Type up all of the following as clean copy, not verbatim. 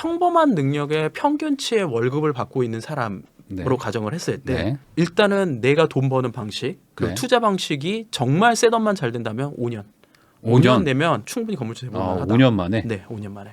평범한 능력의 평균치의 월급을 받고 있는 사람으로 네. 가정을 했을 때 네. 일단은 내가 돈 버는 방식 그리고 네. 투자 방식이 정말 셋업만 잘 된다면 5년. 5년 내면 충분히 건물주 해볼 만하다. 5년 만에? 네, 5년 만에.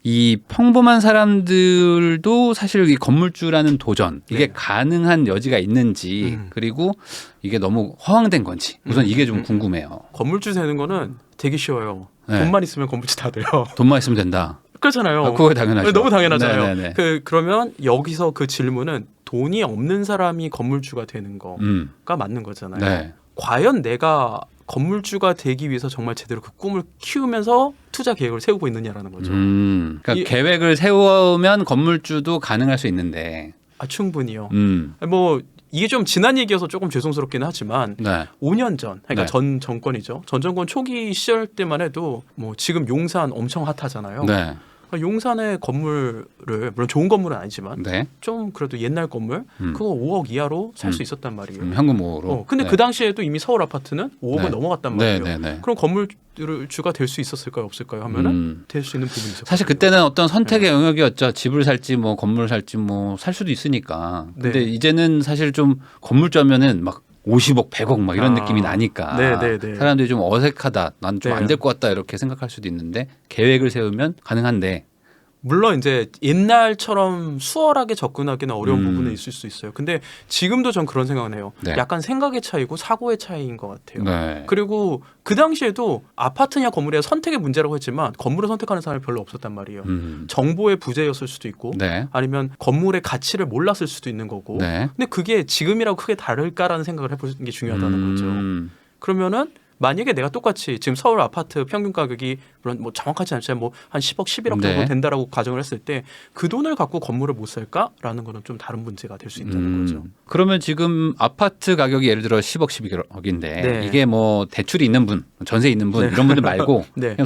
이 평범한 사람들도 사실 이 건물주라는 도전 이게 네. 가능한 여지가 있는지 그리고 이게 너무 허황된 건지 우선 이게 좀 궁금해요. 건물주 되는 거는 되게 쉬워요. 네. 돈만 있으면 건물주 다 돼요. 돈만 있으면 된다. 그렇잖아요. 그거 당연하죠. 너무 당연하잖아요. 네네네. 그러면 여기서 그 질문은 돈이 없는 사람이 건물주가 되는 거가 맞는 거잖아요. 네. 과연 내가 건물주가 되기 위해서 정말 제대로 그 꿈을 키우면서 투자 계획을 세우고 있느냐라는 거죠. 그러니까 계획을 세우면 건물주도 가능할 수 있는데. 충분히요. 뭐 이게 좀 지난 얘기여서 조금 죄송스럽기는 하지만 네. 5년 전, 그러니까 네. 전 정권이죠. 전 정권 초기 시절 때만 해도 뭐 지금 용산 엄청 핫하잖아요. 네. 용산의 건물을 물론 좋은 건물은 아니지만 네. 좀 그래도 옛날 건물 그거 5억 이하로 살 수 있었단 말이에요. 현금 5억으로. 근데 네. 그 당시에도 이미 서울 아파트는 5억을 네. 넘어갔단 말이에요. 네. 그럼 건물주가 될 수 있었을까요, 없을까요? 하면은 될 수 있는 부분이 있었어요. 사실 그때는 어떤 선택의 영역이었죠. 집을 살지 뭐 건물을 살지 뭐 살 수도 있으니까. 근데 네. 이제는 사실 좀 건물주하면은 막 50억, 100억 막 이런 느낌이 나니까 네. 사람들이 좀 어색하다. 난 좀 네. 안 될 것 같다 이렇게 생각할 수도 있는데 계획을 세우면 가능한데. 물론 이제 옛날처럼 수월하게 접근하기는 어려운 부분은 있을 수 있어요. 근데 지금도 전 그런 생각을 해요. 네. 약간 생각의 차이고 사고의 차이인 것 같아요. 네. 그리고 그 당시에도 아파트냐 건물이냐 선택의 문제라고 했지만 건물을 선택하는 사람이 별로 없었단 말이에요. 정보의 부재였을 수도 있고 네. 아니면 건물의 가치를 몰랐을 수도 있는 거고. 네. 근데 그게 지금이라고 크게 다를까라는 생각을 해보는 게 중요하다는 거죠. 그러면은 만약에 내가 똑같이 지금 서울 아파트 평균 가격이 물론 뭐 정확하지 않지만 뭐 한 10억, 11억 정도 네. 된다라고 가정을 했을 때 그 돈을 갖고 건물을 못 살까라는 거는 좀 다른 문제가 될 수 있다는 거죠. 그러면 지금 아파트 가격이 예를 들어 10억, 12억인데 네. 이게 뭐 대출이 있는 분, 전세 있는 분 이런 분들 말고 네.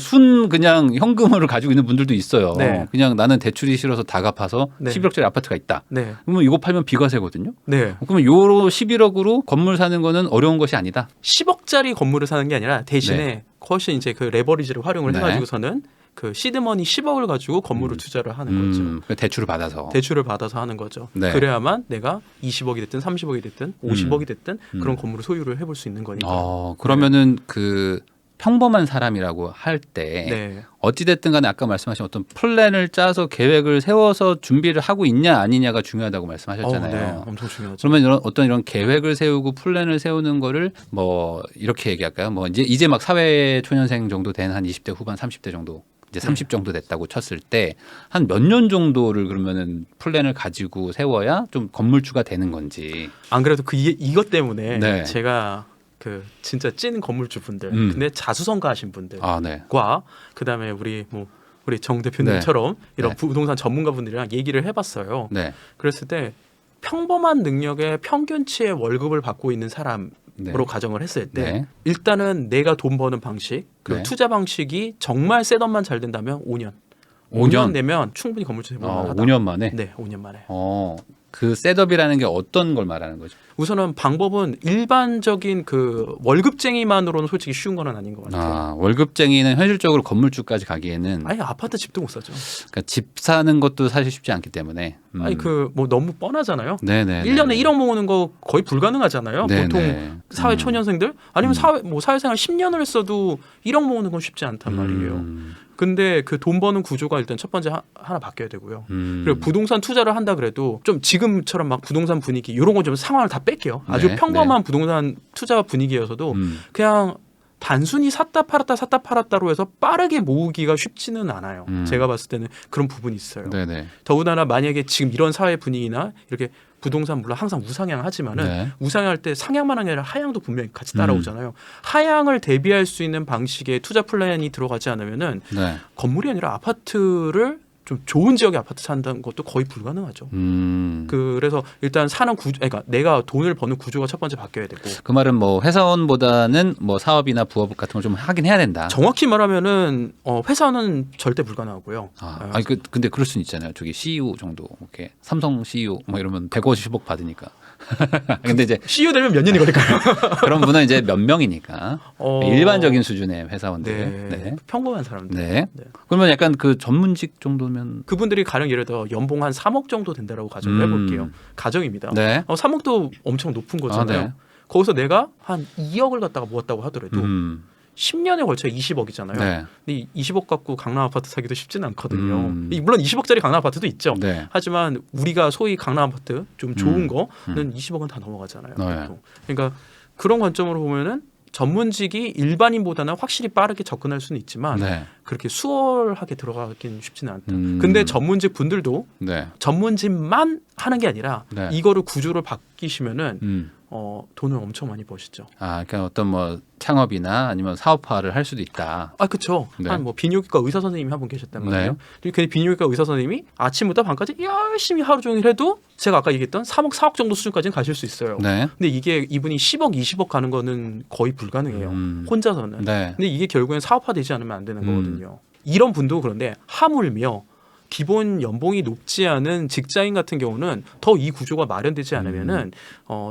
그냥 현금을 가지고 있는 분들도 있어요. 네. 그냥 나는 대출이 싫어서 다 갚아서 네. 11억짜리 아파트가 있다. 네. 그러면 이거 팔면 비과세거든요. 네. 그러면 요로 11억으로 건물 사는 거는 어려운 것이 아니다. 10억짜리 건물을 사는 게 아니라 대신에 훨씬 이제 그 레버리지를 활용을 네. 해가지고서는 그 시드머니 10억을 가지고 건물을 투자를 하는 거죠. 대출을 받아서. 대출을 받아서 하는 거죠. 네. 그래야만 내가 20억이 됐든 30억이 됐든 50억이 됐든 그런 건물을 소유를 해볼 수 있는 거니까. 그러면은 그 평범한 사람이라고 할 때 네. 어찌됐든 간에 아까 말씀하신 어떤 플랜을 짜서 계획을 세워서 준비를 하고 있냐 아니냐가 중요하다고 말씀하셨잖아요. 네. 엄청 중요하죠. 그러면 이런 계획을 세우고 플랜을 세우는 거를 뭐 이렇게 얘기할까요? 뭐 이제 막 사회 초년생 정도 된 한 20대 후반 30대 정도 이제 30 정도 됐다고 쳤을 때 한 몇 년 정도를 그러면은 플랜을 가지고 세워야 좀 건물주가 되는 건지. 안 그래도 이것 때문에 네. 제가 그 진짜 찐 건물주분들 근데 자수성가하신 분들과 네. 그다음에 우리 정 대표님처럼 이런 네. 부동산 전문가분들이랑 얘기를 해봤어요. 네. 그랬을 때 평범한 능력의 평균치의 월급을 받고 있는 사람으로 네. 가정을 했을 때 네. 일단은 내가 돈 버는 방식 그리고 네. 투자 방식이 정말 셋업만 잘 된다면 5년. 5년 내면 충분히 건물주 해볼 만하다. 5년 만에. 네, 5년 만에. 그 셋업이라는 게 어떤 걸 말하는 거죠? 우선은 방법은 일반적인 그 월급쟁이만으로는 솔직히 쉬운 건 아닌 것 같아요. 월급쟁이는 현실적으로 건물주까지 가기에는 아예 아파트 집도 못 사죠. 그러니까 집 사는 것도 사실 쉽지 않기 때문에. 아니 그 뭐 너무 뻔하잖아요. 네네. 1년에 1억 모으는 거 거의 불가능하잖아요. 네네. 보통 사회 초년생들 아니면 사회생활 10년을 했어도 1억 모으는 건 쉽지 않단 말이에요. 근데 그 돈 버는 구조가 일단 첫 번째 하나 바뀌어야 되고요. 그리고 부동산 투자를 한다 그래도 좀 지금처럼 막 부동산 분위기 이런 거 좀 상황을 다 뺄게요. 아주 네, 평범한 부동산 투자 분위기여서도 그냥 단순히 샀다 팔았다로 해서 빠르게 모으기가 쉽지는 않아요. 제가 봤을 때는 그런 부분이 있어요. 네네. 더군다나 만약에 지금 이런 사회 분위기나 이렇게 부동산 물론 항상 우상향 하지만은 네. 우상향할 때 상향만 한 게 아니라 하향도 분명히 같이 따라오잖아요. 하향을 대비할 수 있는 방식의 투자 플랜이 들어가지 않으면은 네. 건물이 아니라 아파트를 좀 좋은 지역의 아파트 산다는 것도 거의 불가능하죠. 그래서 일단 사는 그러니까 내가 돈을 버는 구조가 첫 번째 바뀌어야 되고. 그 말은 뭐 회사원보다는 뭐 사업이나 부업 같은 걸 좀 하긴 해야 된다. 정확히 말하면은 회사는 절대 불가능하고요. 근데 그럴 수는 있잖아요. 저기 CEO 정도 이렇게 삼성 CEO 뭐 이러면 150억 받으니까. 근데 이제 CEO 되면 몇 년이 걸릴까요? 그런 분은 이제 몇 명이니까 어, 일반적인 수준의 회사원들. 네. 네. 평범한 사람들. 네. 네. 그러면 약간 그 전문직 정도면 그분들이 가령 예를 들어 연봉 한 3억 정도 된다라고 가정을 해볼게요. 가정입니다. 네. 3억도 엄청 높은 거잖아요. 아, 네. 거기서 내가 한 2억을 갖다가 모았다고 하더라도 10년에 걸쳐 20억이잖아요. 네. 근데 20억 갖고 강남 아파트 사기도 쉽지는 않거든요. 음. 물론 20억짜리 강남 아파트도 있죠. 네. 하지만 우리가 소위 강남 아파트 좀 좋은 거는 음. 20억은 다 넘어가잖아요. 네. 보통. 그러니까 그런 관점으로 보면은 전문직이 일반인보다는 확실히 빠르게 접근할 수는 있지만 네. 그렇게 수월하게 들어가긴 쉽지는 않다. 음. 근데 전문직 분들도 네. 전문직만 하는 게 아니라 네. 이거를 구조를 바뀌시면은 음. 돈을 엄청 많이 버시죠. 아, 그러니까 어떤 뭐 창업이나 아니면 사업화를 할 수도 있다. 아, 그렇죠. 네. 한 뭐 비뇨기과 의사 선생님이 한 분 계셨단 말이에요. 네. 그 비뇨기과 의사 선생님이 아침부터 밤까지 열심히 하루 종일 해도 제가 아까 얘기했던 3억, 4억 정도 수준까지는 가실 수 있어요. 네. 근데 이게 이분이 10억, 20억 가는 거는 거의 불가능해요. 혼자서는. 네. 근데 이게 결국엔 사업화되지 않으면 안 되는 음. 거거든요. 이런 분도 그런데 하물며 기본 연봉이 높지 않은 직장인 같은 경우는 더 이 구조가 마련되지 않으면은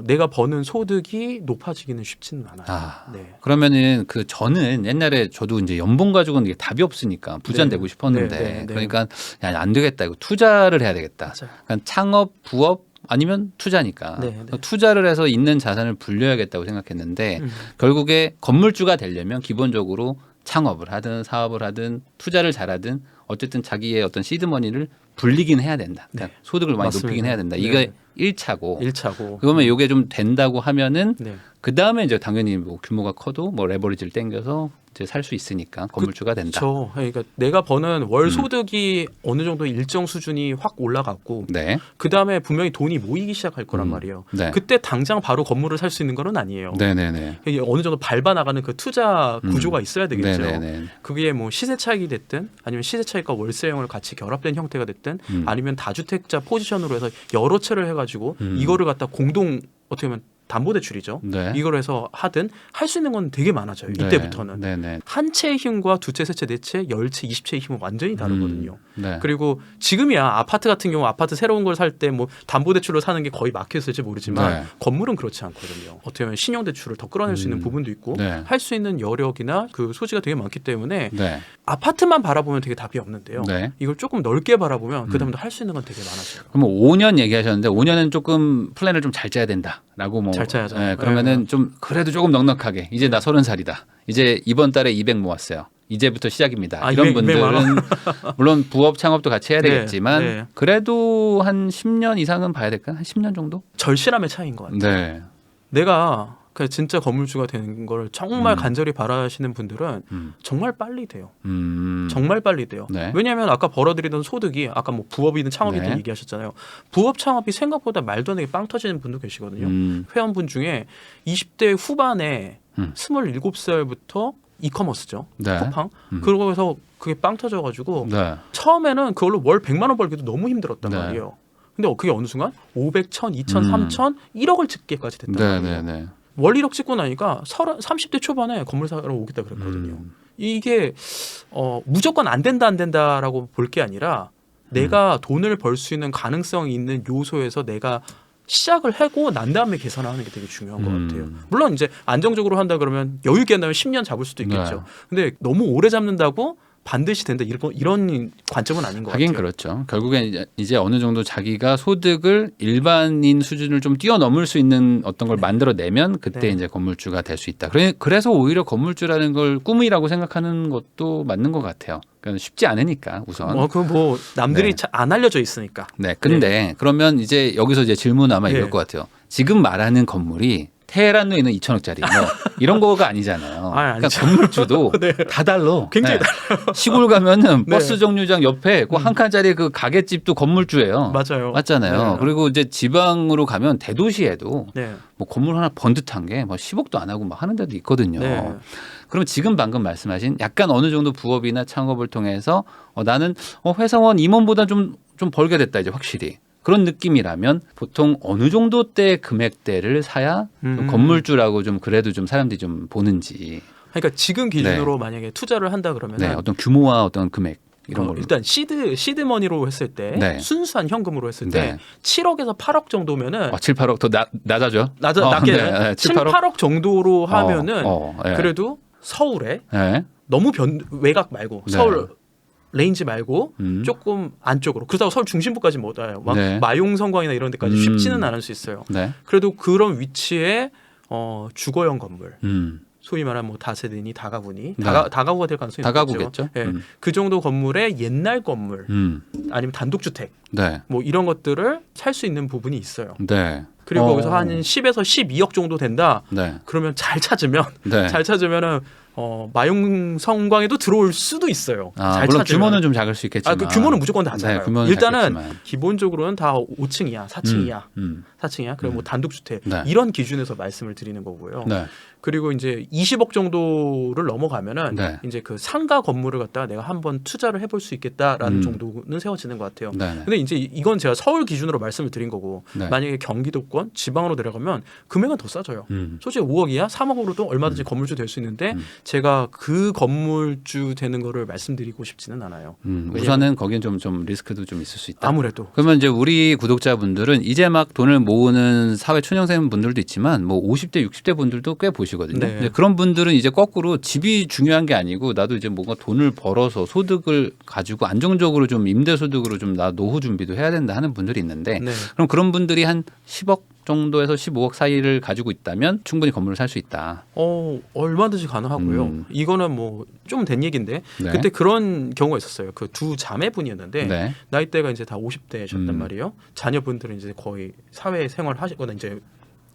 내가 버는 소득이 높아지기는 쉽지는 않아요. 아. 네. 그러면은 그 저는 옛날에 저도 이제 연봉 가지고는 이게 답이 없으니까 부자 네. 되고 싶었는데 네, 네, 네. 그러니까 야, 안 되겠다. 이거 투자를 해야 되겠다. 맞아요. 그러니까 창업, 부업 아니면 투자니까 네, 네. 투자를 해서 있는 자산을 불려야겠다고 생각했는데 음. 결국에 건물주가 되려면 기본적으로 창업을 하든 사업을 하든 투자를 잘하든 어쨌든 자기의 어떤 시드머니를 불리긴 해야 된다. 그러니까 네. 소득을 많이 맞습니다. 높이긴 해야 된다. 네. 이게 1차고 1차고. 그러면 이게 좀 된다고 하면은 네. 그 다음에 이제 당연히 뭐 규모가 커도 뭐 레버리지를 땡겨서 이제 살 수 있으니까 건물주가 된다. 그렇죠. 그러니까 내가 버는 월 소득이 어느 정도 일정 수준이 확 올라갔고 네. 그 다음에 분명히 돈이 모이기 시작할 거란 말이에요. 네. 그때 당장 바로 건물을 살 수 있는 건 아니에요. 네네네. 이게 어느 정도 밟아 나가는 그 투자 구조가 있어야 되겠죠. 네네네. 그게 뭐 시세 차익이 됐든 아니면 시세 차익과 월세형을 같이 결합된 형태가 됐든 아니면 다주택자 포지션으로 해서 여러 채를 해가지고 이거를 갖다 공동 어떻게 보면 담보대출이죠. 네. 이걸 해서 하든 할 수 있는 건 되게 많아져요. 네. 이때부터는. 네네. 한 채의 힘과 두 채, 세 채, 네 채, 10채, 20채의 힘은 완전히 다르거든요. 네. 그리고 지금이야 아파트 같은 경우 아파트 새로운 걸 살 때 뭐 담보대출로 사는 게 거의 막혀 있을지 모르지만 네. 건물은 그렇지 않거든요. 어떻게 보면 신용대출을 더 끌어낼 수 있는 부분도 있고 네. 할 수 있는 여력이나 그 소지가 되게 많기 때문에 네. 아파트만 바라보면 되게 답이 없는데요. 네. 이걸 조금 넓게 바라보면 그다음부터 할 수 있는 건 되게 많아져요. 그럼 5년 얘기하셨는데 5년은 조금 플랜을 좀 잘 짜야 된다라고 뭐. 잘 짜야죠. 네, 그러면은 좀 그래도 조금 넉넉하게 이제 나 30살이다. 이제 이번 달에 200 모았어요. 이제부터 시작입니다. 아, 이런 200 만 원? 분들은 물론 부업 창업도 같이 해야 네, 되겠지만 네. 그래도 한 10년 이상은 봐야 될까? 한 10년 정도? 절실함의 차이인 것 같아요. 네. 내가 그 진짜 건물주가 되는 걸 정말 간절히 바라시는 분들은 음. 정말 빨리 돼요. 음. 정말 빨리 돼요. 네. 왜냐하면 아까 벌어들이던 소득이 아까 뭐 부업이든 창업이든 네. 얘기하셨잖아요. 부업 창업이 생각보다 말도 안 되게 빵 터지는 분도 계시거든요. 회원분 중에 20대 후반에 27살부터 이커머스죠. 네. 쿠팡. 그러고 해서 그게 빵 터져가지고 네. 처음에는 그걸로 월 100만 원 벌기도 너무 힘들었단 네. 말이에요. 근데 그게 어느 순간 500, 1000, 2000, 3000, 1억을 찍게까지 됐단 네, 말이에요. 네, 네. 월 1억 찍고 나니까 30대 초반에 건물 사러 오겠다 그랬거든요. 이게 무조건 안 된다라고 볼 게 아니라 내가 돈을 벌 수 있는 가능성이 있는 요소에서 내가 시작을 하고 난 다음에 계산을 하는 게 되게 중요한 것 같아요. 물론 이제 안정적으로 한다 그러면 여유 있게 한다면 10년 잡을 수도 있겠죠. 근데 너무 오래 잡는다고 반드시 된다 이런 관점은 아닌 것 하긴 같아요. 그렇죠. 결국엔 이제 어느 정도 자기가 소득을 일반인 수준을 좀 뛰어넘을 수 있는 어떤 걸 만들어내면 그때 네. 이제 건물주가 될 수 있다. 그래서 오히려 건물주라는 걸 꿈이라고 생각하는 것도 맞는 것 같아요. 그러니까 쉽지 않으니까 우선. 그 뭐 남들이 네. 안 알려져 있으니까. 네. 근데 그러면 이제 여기서 이제 질문 아마 네. 이럴 것 같아요. 지금 말하는 건물이 테헤란에 있는 2천억짜리 뭐 이런 거가 아니잖아요. 아, 그러니까 아니죠. 건물주도 네. 다 달라. 굉장히 시골 가면은 네. 버스 정류장 옆에 그 한 칸짜리 그 가게집도 건물주예요. 맞아요. 맞잖아요. 네. 그리고 이제 지방으로 가면 대도시에도 네. 뭐 건물 하나 번듯한 게 뭐 10억도 안 하고 막 하는 데도 있거든요. 네. 그럼 지금 방금 말씀하신 약간 어느 정도 부업이나 창업을 통해서 나는 회사원 임원보다 좀 벌게 됐다 이제 확실히. 그런 느낌이라면 보통 어느 정도 때 금액대를 사야 좀 건물주라고 좀 그래도 좀 사람들이 좀 보는지. 그러니까 지금 기준으로 만약에 투자를 한다 그러면 네, 어떤 규모와 어떤 금액. 이런 걸로. 일단 시드 머니로 했을 때 네. 순수한 현금으로 했을 때 네. 7억에서 8억 정도면은 7, 8억 더 낮아져? 낮게 네, 네. 7, 8억 정도로 하면은 네. 그래도 서울에 네. 너무 외곽 말고 네. 서울 레인지 말고 음. 조금 안쪽으로 그렇다고 서울 중심부까지 못 와요. 막 네. 마용성광이나 이런 데까지 쉽지는 않을 수 있어요. 네. 그래도 그런 위치에 주거용 건물 소위 말하는 뭐 다세대니 다가구니 네. 다가구가 될 가능성이 다가구겠죠. 높죠. 예. 그 정도 건물의 옛날 건물 아니면 단독주택 네. 뭐 이런 것들을 살 수 있는 부분이 있어요. 네. 그리고 거기서 한 10에서 12억 정도 된다. 네. 그러면 잘 찾으면 네. 잘 찾으면은 마용성광에도 들어올 수도 있어요. 잘 물론 찾으면. 규모는 좀 작을 수 있겠지만. 그 규모는 무조건 다 작아요. 네, 규모는 일단은 작겠지만. 기본적으로는 다 5층이야, 4층이야, 4층이야. 그럼 뭐 단독주택 네. 이런 기준에서 말씀을 드리는 거고요. 네. 그리고 이제 20억 정도를 넘어가면은 네. 이제 그 상가 건물을 갖다가 내가 한번 투자를 해볼 수 있겠다라는 정도는 세워지는 것 같아요. 네. 근데 이제 이건 제가 서울 기준으로 말씀을 드린 거고 네. 만약에 경기도권 지방으로 내려가면 금액은 더 싸져요. 솔직히 5억이야 3억으로도 얼마든지 건물주 될 수 있는데 제가 그 건물주 되는 거를 말씀드리고 싶지는 않아요. 우선은 거긴 좀 리스크도 좀 있을 수 있다. 아무래도 그러면 이제 우리 구독자분들은 이제 막 돈을 모으는 사회 초년생 분들도 있지만 뭐 50대 60대 분들도 꽤 보시거든요. 네. 이제 그런 분들은 이제 거꾸로 집이 중요한 게 아니고 나도 이제 뭔가 돈을 벌어서 소득을 가지고 안정적으로 좀 임대 소득으로 좀 나 노후 준비도 해야 된다 하는 분들이 있는데 네. 그럼 그런 분들이 한 10억 정도에서 15억 사이를 가지고 있다면 충분히 건물을 살 수 있다. 얼마든지 가능하고요. 이거는 뭐 좀 된 얘기인데 네. 그때 그런 경우가 있었어요. 그 두 자매분이었는데 네. 나이대가 이제 다 50대셨단 말이에요. 자녀분들은 이제 거의 사회 생활 하시거나 이제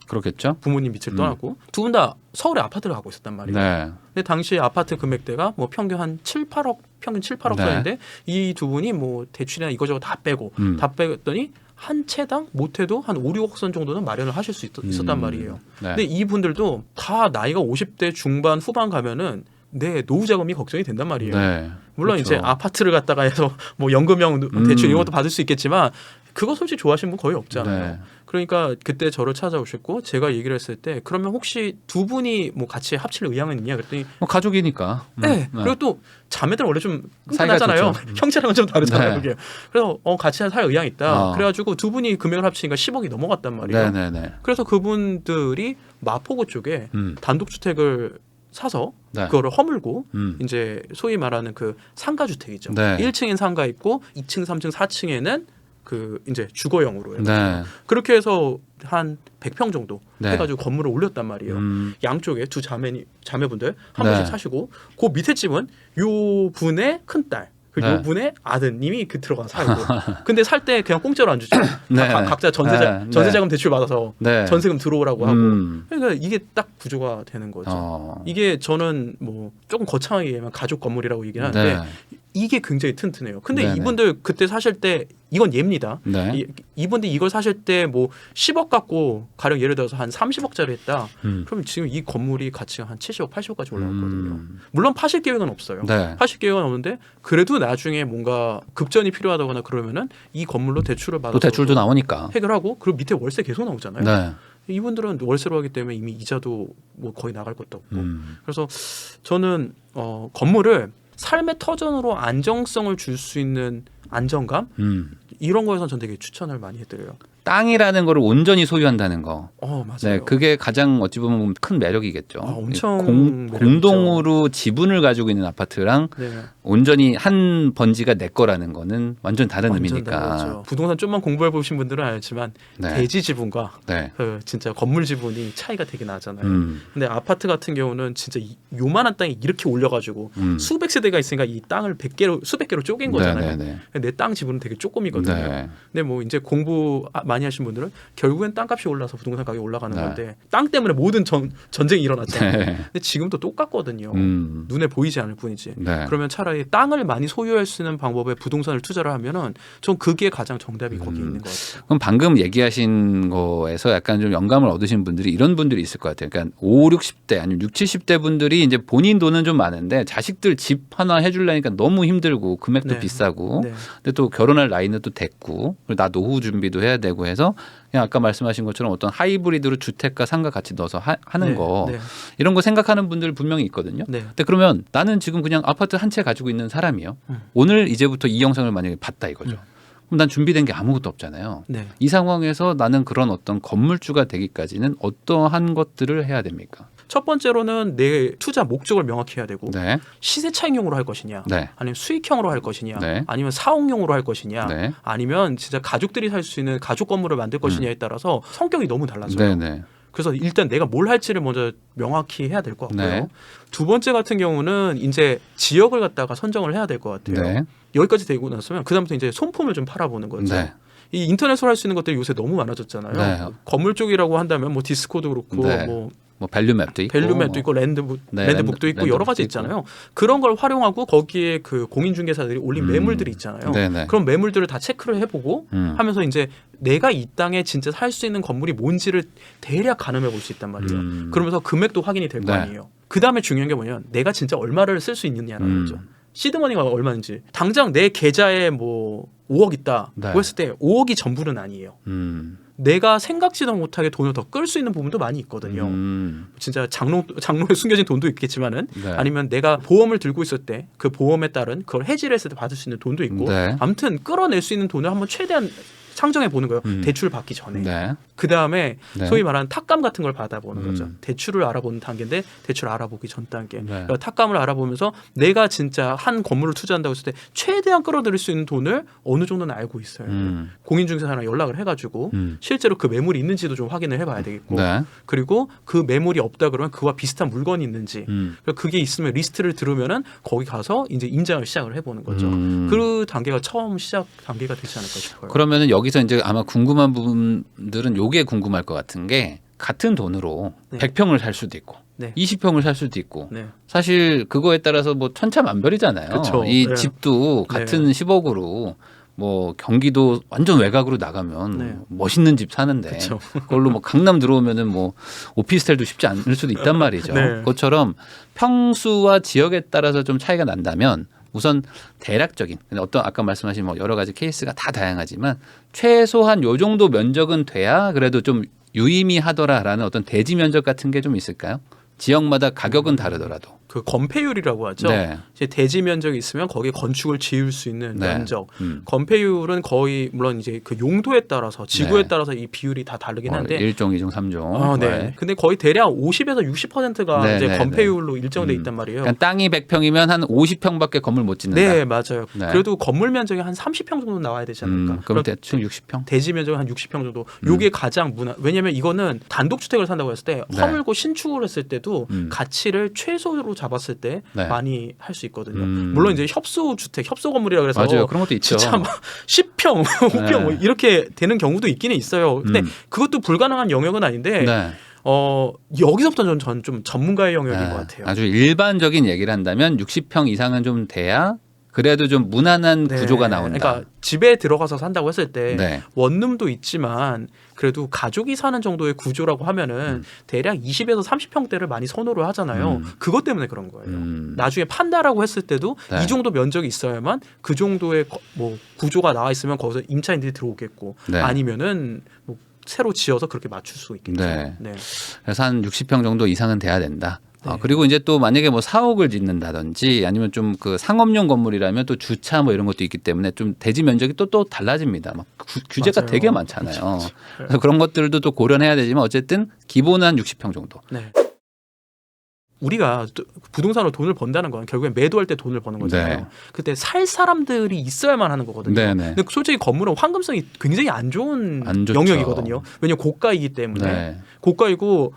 그렇겠죠. 부모님 밑을 떠났고 두 분 다 서울에 아파트를 가고 있었단 말이에요. 네. 근데 당시 아파트 금액대가 뭐 평균 한 7, 8억 평균 7, 8억 네. 선인데 이 두 분이 뭐 대출이나 이거저거 다 빼고 다 빼더니 한 채당 못해도 한 5, 6억 선 정도는 마련을 하실 수 있었단 말이에요. 네. 근데 이분들도 다 나이가 50대 중반 후반 가면은 내 노후 자금이 걱정이 된단 말이에요. 네. 물론 그렇죠. 이제 아파트를 갖다가 해서 뭐 연금형 대출 이런 것도 받을 수 있겠지만 그거 솔직히 좋아하시는 분 거의 없잖아요. 네. 그러니까 그때 저를 찾아오셨고 제가 얘기를 했을 때 그러면 혹시 두 분이 뭐 같이 합칠 의향은 있냐 그랬더니 뭐 가족이니까. 네. 그리고 또 자매들은 원래 좀 사이가 끈끈하잖아요. 좋죠. 형제랑은 좀 다르잖아요. 네. 그게. 그래서 같이 살 의향이 있다. 어. 그래가지고 두 분이 금액을 합치니까 10억이 넘어갔단 말이에요. 네네네. 그래서 그분들이 마포구 쪽에 단독주택을 사서 네. 그거를 허물고 이제 소위 말하는 그 상가 주택이죠. 네. 1층엔 상가 있고 2층, 3층, 4층에는 그 이제 주거용으로 해서 네. 그렇게 해서 한 100평 정도 네. 해가지고 건물을 올렸단 말이에요. 양쪽에 두 자매분들 한 네. 분씩 사시고 그 밑에 집은 요 분의 큰 딸. 그리고 네. 요 분의 아드님이 그 들어가 살고. 근데 살 때 그냥 공짜로 안 주죠. 네. 각자 네. 전세자금 대출 받아서 네. 전세금 들어오라고 하고. 음. 그러니까 이게 딱 구조가 되는 거죠. 이게 저는 뭐 조금 거창하게 얘기하면 가족 건물이라고 얘기를 하는데 네. 이게 굉장히 튼튼해요. 근데 네네. 이분들 그때 사실 때 이건 예입니다. 네. 이분들이 이걸 사실 때 뭐 10억 갖고 가령 예를 들어서 한 30억짜리 했다. 그러면 지금 이 건물이 가치가 한 70억, 80억까지 올라갔거든요. 물론 파실 계획은 없어요. 네. 파실 계획은 없는데 그래도 나중에 뭔가 급전이 필요하다거나 그러면은 이 건물로 대출을 받아서 또 대출도 나오니까. 해결하고 그리고 밑에 월세 계속 나오잖아요. 네. 이분들은 월세로 하기 때문에 이미 이자도 뭐 거의 나갈 것도 없고. 그래서 저는 건물을 삶의 터전으로 안정성을 줄 수 있는 안정감 이런 거에선 전 되게 추천을 많이 해드려요. 땅이라는 걸 온전히 소유한다는 거. 맞아요. 네, 그게 가장 어찌 보면 큰 매력이겠죠. 엄청 매력있죠. 공동으로 지분을 가지고 있는 아파트랑 네. 온전히 한 번지가 내 거라는 거는 완전 다른 완전 의미니까. 다르죠. 부동산 좀만 공부해 보신 분들은 알지만 네. 대지 지분과 네. 그 진짜 건물 지분이 차이가 되게 나잖아요. 음. 근데 아파트 같은 경우는 진짜 요만한 땅에 이렇게 올려가지고 수백 세대가 있으니까 이 땅을 수백 개로 쪼갠 거잖아요. 네, 네, 내 땅 지분은 되게 조금이거든요. 네. 근데 뭐 이제 공부 많이 하신 분들은 결국엔 땅값이 올라서 부동산 가격이 올라가는 네. 건데 땅 때문에 모든 전쟁이 일어났잖아요. 네. 근데 지금도 똑같거든요. 음. 눈에 보이지 않을 뿐이지. 네. 그러면 차라리 땅을 많이 소유할 수 있는 방법에 부동산을 투자를 하면은 전 그게 가장 정답이 거기 있는 것 같아요. 그럼 방금 얘기하신 거에서 약간 좀 영감을 얻으신 분들이 이런 분들이 있을 것 같아요. 그러니까 5, 60대 아니면 6, 70대 분들이 이제 본인 돈은 좀 많은데 자식들 집 하나 해주려니까 너무 힘들고 금액도 네. 비싸고 네. 근데 또 결혼할 나이는 또 됐고 그리고 나 노후 준비도 해야 되고 된다고 해서 그냥 아까 말씀하신 것처럼 어떤 하이브리드로 주택과 상가 같이 넣어서 하는 네, 거 네. 이런 거 생각하는 분들 분명히 있거든요. 네. 근데 그러면 나는 지금 그냥 아파트 한 채 가지고 있는 사람이요. 오늘 이제부터 이 영상을 만약에 봤다 이거죠. 그럼 난 준비된 게 아무것도 없잖아요. 네. 이 상황에서 나는 그런 어떤 건물주가 되기까지는 어떠한 것들을 해야 됩니까? 첫 번째로는 내 투자 목적을 명확히 해야 되고 네. 시세 차익용으로 할 것이냐, 네. 아니면 수익형으로 할 것이냐, 네. 아니면 사옥용으로 할 것이냐, 네. 아니면 진짜 가족들이 살 수 있는 가족 건물을 만들 것이냐에 따라서 성격이 너무 달라져요. 네. 네. 그래서 일단 내가 뭘 할지를 먼저 명확히 해야 될 것 같고요. 네. 두 번째 같은 경우는 이제 지역을 갖다가 선정을 해야 될 것 같아요. 네. 여기까지 되고 났으면 그다음부터 이제 손품을 좀 팔아보는 거죠. 네. 이 인터넷으로 할 수 있는 것들이 요새 너무 많아졌잖아요. 네. 건물 쪽이라고 한다면 뭐 디스코도 그렇고 네. 뭐 뭐 밸류맵도 있고, 밸류맵도 있고 랜드북도 있고 여러 가지 있잖아요. 그런 걸 활용하고 거기에 그 공인중개사들이 올린 매물들이 있잖아요. 네네. 그런 매물들을 다 체크를 해보고 하면서 이제 내가 이 땅에 진짜 살 수 있는 건물이 뭔지를 대략 가늠해 볼 수 있단 말이에요. 그러면서 금액도 확인이 될 거 네. 아니에요. 그 다음에 중요한 게 뭐냐면 내가 진짜 얼마를 쓸 수 있느냐는 거죠. 시드머니가 얼마인지 당장 내 계좌에 뭐 5억 있다고 네. 했을 때 5억이 전부는 아니에요. 내가 생각지도 못하게 돈을 더 끌 수 있는 부분도 많이 있거든요. 진짜 장롱에 숨겨진 돈도 있겠지만은 네. 아니면 내가 보험을 들고 있을 때 그 보험에 따른 그걸 해지를 했을 때 받을 수 있는 돈도 있고 네. 아무튼 끌어낼 수 있는 돈을 한번 최대한 상정해 보는 거예요. 대출 받기 전에. 네. 그 다음에 네. 소위 말하는 탁감 같은 걸 받아보는 거죠. 대출을 알아보는 단계인데 대출 알아보기 전 단계. 네. 그러니까 탁감을 알아보면서 내가 진짜 한 건물을 투자한다고 했을 때 최대한 끌어들일 수 있는 돈을 어느 정도는 알고 있어요. 공인중개사랑 연락을 해가지고 실제로 그 매물이 있는지도 좀 확인을 해봐야 되겠고 네. 그리고 그 매물이 없다 그러면 그와 비슷한 물건이 있는지 그러니까 그게 있으면 리스트를 들으면은 거기 가서 이제 임장을 시작을 해보는 거죠. 그 단계가 처음 시작 단계가 되지 않을까 싶어요. 그러면은 여기서 이제 아마 궁금한 부분들은 요게 궁금할 것 같은 게 같은 돈으로 네. 100평을 살 수도 있고 네. 20평을 살 수도 있고 네. 사실 그거에 따라서 뭐 천차만별이잖아요. 그쵸. 이 네. 집도 같은 10억으로 뭐 경기도 완전 외곽으로 나가면 네. 멋있는 집 사는데 그쵸. 그걸로 뭐 강남 들어오면은 뭐 오피스텔도 쉽지 않을 수도 있단 말이죠. 네. 그것처럼 평수와 지역에 따라서 좀 차이가 난다면 우선 대략적인 어떤 아까 말씀하신 뭐 여러 가지 케이스가 다 다양하지만 최소한 요 정도 면적은 돼야 그래도 좀 유의미하더라라는 어떤 대지 면적 같은 게 좀 있을까요? 지역마다 가격은 다르더라도. 그 건폐율이라고 하죠. 네. 이제 대지 면적이 있으면 거기에 건축을 지을 수 있는 네. 면적. 건폐율은 거의 물론 이제 그 용도에 따라서 지구에 네. 따라서 이 비율이 다 다르긴 한데 1종, 2종, 3종. 아, 네. 근데 거의 대략 50에서 60%가 네, 이제 네, 건폐율로 일정돼 있단 말이에요. 그러니까 땅이 100평이면 한 50평밖에 건물 못 짓는다. 네, 맞아요. 네. 그래도 건물 면적이 한 30평 정도 나와야 되지 않을까. 그럼 대충 60평? 대지 면적이 한 60평 정도. 요게 가장 왜냐면 이거는 단독 주택을 산다고 했을 때 네. 허물고 신축을 했을 때도 가치를 최소로 잡았을 때 네. 많이 할 수 있거든요. 물론 이제 협소 주택, 협소 건물이라 그래서 맞아요. 그런 것도 있죠. 진짜 막 10평, 5평 뭐 이렇게 되는 경우도 있기는 있어요. 근데 그것도 불가능한 영역은 아닌데 네. 여기서부터 저는 좀 전문가의 영역인 네. 것 같아요. 아주 일반적인 얘기를 한다면 60평 이상은 좀 돼야 그래도 좀 무난한 네. 구조가 나온다. 그러니까 집에 들어가서 산다고 했을 때 네. 원룸도 있지만 그래도 가족이 사는 정도의 구조라고 하면은 대략 20에서 30평대를 많이 선호를 하잖아요. 그것 때문에 그런 거예요. 나중에 판다라고 했을 때도 네. 이 정도 면적이 있어야만 그 정도의 뭐 구조가 나와 있으면 거기서 임차인들이 들어오겠고 네. 아니면은 뭐 새로 지어서 그렇게 맞출 수 있겠죠. 네. 네. 그래서 한 60평 정도 이상은 돼야 된다. 네. 그리고 이제 또 만약에 뭐 사옥을 짓는다든지 아니면 좀 그 상업용 건물이라면 또 주차 뭐 이런 것도 있기 때문에 좀 대지 면적이 또 달라집니다. 막 규제가 맞아요. 되게 많잖아요. 그래서 그런 것들도 또 고려해야 되지만 어쨌든 기본은 한 60평 정도. 네. 우리가 부동산으로 돈을 번다는 건 결국엔 매도할 때 돈을 버는 거잖아요. 네. 그때 살 사람들이 있어야만 하는 거거든요. 네네. 근데 솔직히 건물은 황금성이 굉장히 안 좋은 안 좋죠. 영역이거든요. 왜냐하면 고가이기 때문에 네. 고가이고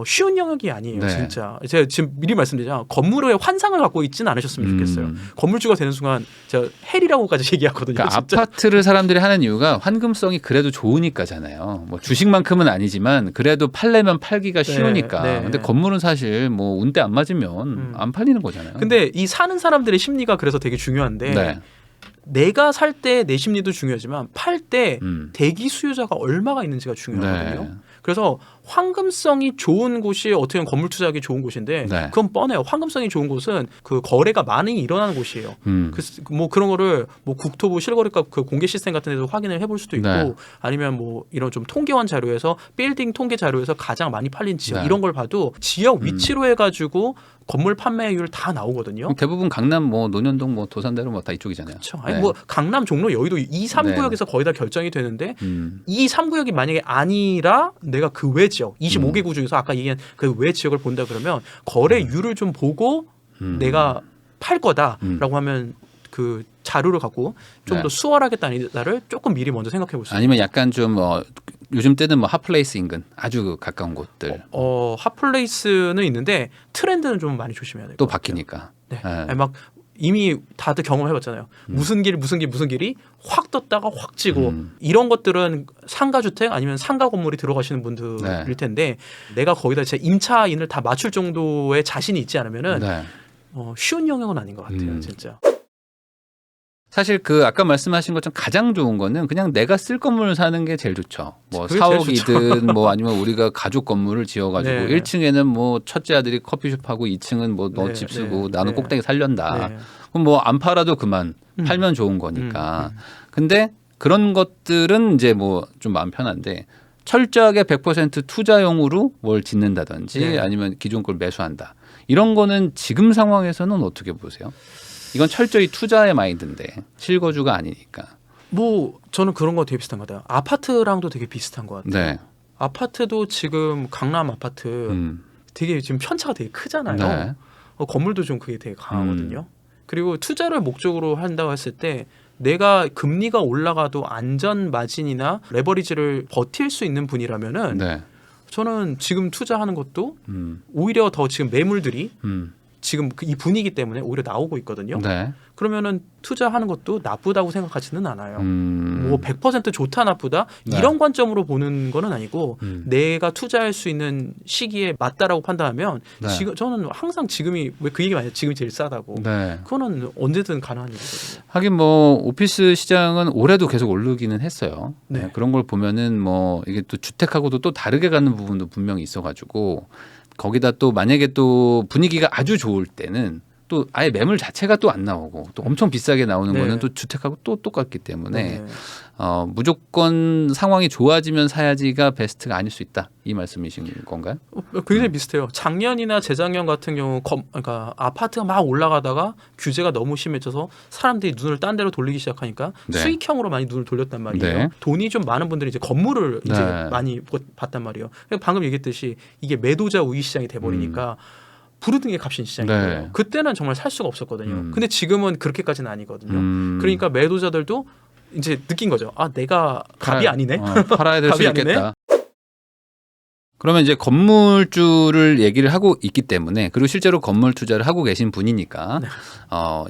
쉬운 영역이 아니에요. 네. 진짜 제가 지금 미리 말씀드리자면 건물의 환상을 갖고 있지는 않으셨으면 좋겠어요. 건물주가 되는 순간 제가 헬이라고까지 얘기하거든요. 그러니까 진짜. 아파트를 사람들이 하는 이유가 환금성이 그래도 좋으니까잖아요. 뭐 주식만큼은 아니지만 그래도 팔려면 팔기가 쉬우니까. 네. 근데 건물은 사실 뭐 운대 안 맞으면 안 팔리는 거잖아요. 근데 이 사는 사람들의 심리가 그래서 되게 중요한데 네. 내가 살 때 내 심리도 중요하지만 팔 때 대기 수요자가 얼마가 있는지가 중요하거든요. 네. 그래서 황금성이 좋은 곳이 어떻게 보면 건물 투자하기 좋은 곳인데 네. 그건 뻔해요. 황금성이 좋은 곳은 그 거래가 많이 일어나는 곳이에요. 뭐 그런 거를 뭐 국토부 실거래가 그 공개 시스템 같은 데도 확인을 해볼 수도 있고 네. 아니면 뭐 이런 좀 통계원 자료에서 빌딩 통계 자료에서 가장 많이 팔린 지역 네. 이런 걸 봐도 지역 위치로 해가지고 건물 판매율 다 나오거든요. 대부분 강남 뭐 논현동 뭐 도산대로 뭐 다 이쪽이잖아요. 그렇죠. 아니 네. 뭐 강남, 종로, 여의도 2, 3구역에서 거의 다 결정이 되는데 이 3구역이 만약에 아니라 내가 그 외 지역 25개 구 중에서 아까 얘기한 그 외 지역을 본다 그러면 거래율을 좀 보고 내가 팔 거다라고 하면 그 자료를 갖고 좀 네. 더 수월하겠다를 조금 미리 먼저 생각해 볼 수 있어요. 아니면 약간 좀 요즘 때는 뭐 핫플레이스 인근 아주 가까운 곳들 핫플레이스는 있는데 트렌드는 좀 많이 조심해야 돼요. 또 바뀌니까. 네. 네. 아니, 막 이미 다들 경험해봤잖아요. 무슨 길이 확 떴다가 확 지고 이런 것들은 상가주택 아니면 상가 건물이 들어가시는 분들일 네. 텐데 내가 거기다 제 임차인을 다 맞출 정도의 자신이 있지 않으면은 네. 쉬운 영역은 아닌 것 같아요, 진짜. 사실 그 아까 말씀하신 것처럼 가장 좋은 거는 그냥 내가 쓸 건물을 사는 게 제일 좋죠. 뭐 그게 제일 4억이든 뭐 아니면 우리가 가족 건물을 지어가지고 네. 1층에는 뭐 첫째 아들이 커피숍하고 2층은 뭐 너 네, 집 네, 쓰고 나는 네. 꼭대기 살련다. 네. 그럼 뭐 안 팔아도 그만 팔면 좋은 거니까. 근데 그런 것들은 이제 뭐 좀 마음 편한데 철저하게 100% 투자용으로 뭘 짓는다든지 네. 아니면 기존 걸 매수한다. 이런 거는 지금 상황에서는 어떻게 보세요? 이건 철저히 투자의 마인드인데 실거주가 아니니까. 뭐 저는 그런 거 되게 비슷한 것 같아요. 아파트랑도 되게 비슷한 것 같아요. 네. 아파트도 지금 강남 아파트 되게 지금 편차가 되게 크잖아요. 네. 건물도 좀 그게 되게 강하거든요. 그리고 투자를 목적으로 한다고 했을 때 내가 금리가 올라가도 안전 마진이나 레버리지를 버틸 수 있는 분이라면은 네. 저는 지금 투자하는 것도 오히려 더 지금 매물들이 지금 이 분위기 때문에 오히려 나오고 있거든요. 네. 그러면은 투자하는 것도 나쁘다고 생각하지는 않아요. 음. 뭐 100% 좋다 나쁘다 네. 이런 관점으로 보는 거는 아니고 음. 내가 투자할 수 있는 시기에 맞다라고 판단하면 네. 지금 저는 항상 지금이 왜 그 얘기 많이 해요. 지금이 제일 싸다고. 네. 그거는 언제든 가능한 일이거든요. 하긴 뭐 오피스 시장은 올해도 계속 오르기는 했어요. 네. 네, 그런 걸 보면은 뭐 이게 또 주택하고도 또 다르게 가는 부분도 분명히 있어가지고 거기다 또 만약에 또 분위기가 아주 좋을 때는 또 아예 매물 자체가 또 안 나오고 또 엄청 비싸게 나오는 네. 거는 또 주택하고 또 똑같기 때문에 네. 무조건 상황이 좋아지면 사야지가 베스트가 아닐 수 있다 이 말씀이신 건가요? 굉장히 비슷해요. 작년이나 재작년 같은 경우 그러니까 아파트가 막 올라가다가 규제가 너무 심해져서 사람들이 눈을 딴 데로 돌리기 시작하니까 네. 수익형으로 많이 눈을 돌렸단 말이에요. 네. 돈이 좀 많은 분들이 이제 건물을 이제 네. 많이 봤단 말이에요. 방금 얘기했듯이 이게 매도자 우위 시장이 돼버리니까 부르등의 값인 시장인 네. 거예요. 그때는 정말 살 수가 없었거든요. 근데 지금은 그렇게까지는 아니거든요. 그러니까 매도자들도 이제 느낀 거죠. 아, 내가 갑이 아니네. 팔아야 될 수 갑이 아니네? 있겠다. 그러면 이제 건물주를 얘기를 하고 있기 때문에 그리고 실제로 건물 투자를 하고 계신 분이니까 네.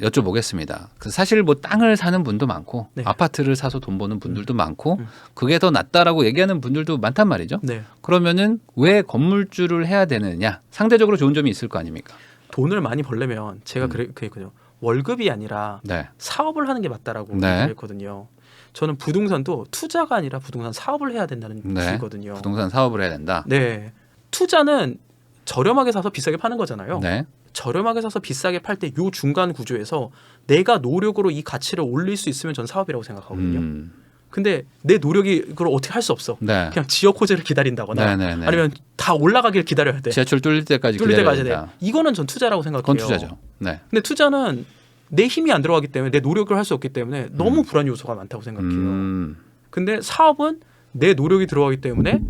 여쭤보겠습니다. 사실 뭐 땅을 사는 분도 많고 네. 아파트를 사서 돈 버는 분들도 많고 그게 더 낫다라고 얘기하는 분들도 많단 말이죠. 네. 그러면은 왜 건물주를 해야 되느냐? 상대적으로 좋은 점이 있을 거 아닙니까? 돈을 많이 벌려면 제가 그랬거든요. 월급이 아니라 네. 사업을 하는 게 맞다라고 네. 그랬거든요. 저는 부동산도 투자가 아니라 부동산 사업을 해야 된다는 네. 주의거든요. 부동산 사업을 해야 된다. 네. 투자는 저렴하게 사서 비싸게 파는 거잖아요. 네. 저렴하게 사서 비싸게 팔 때 요 중간 구조에서 내가 노력으로 이 가치를 올릴 수 있으면 전 사업이라고 생각하거든요. 근데 내 노력이 그걸 어떻게 할 수 없어. 네. 그냥 지역 호재를 기다린다거나 네, 네, 네. 아니면 다 올라가길 기다려야 돼. 지하철 뚫릴 때까지 뚫릴 기다려야 때까지 된다. 돼. 이거는 전 투자라고 생각해요. 그건 투자죠. 네. 근데 투자는 내 힘이 안 들어가기 때문에 내 노력을 할 수 없기 때문에 너무 불안 요소가 많다고 생각해요. 근데 사업은 내 노력이 들어가기 때문에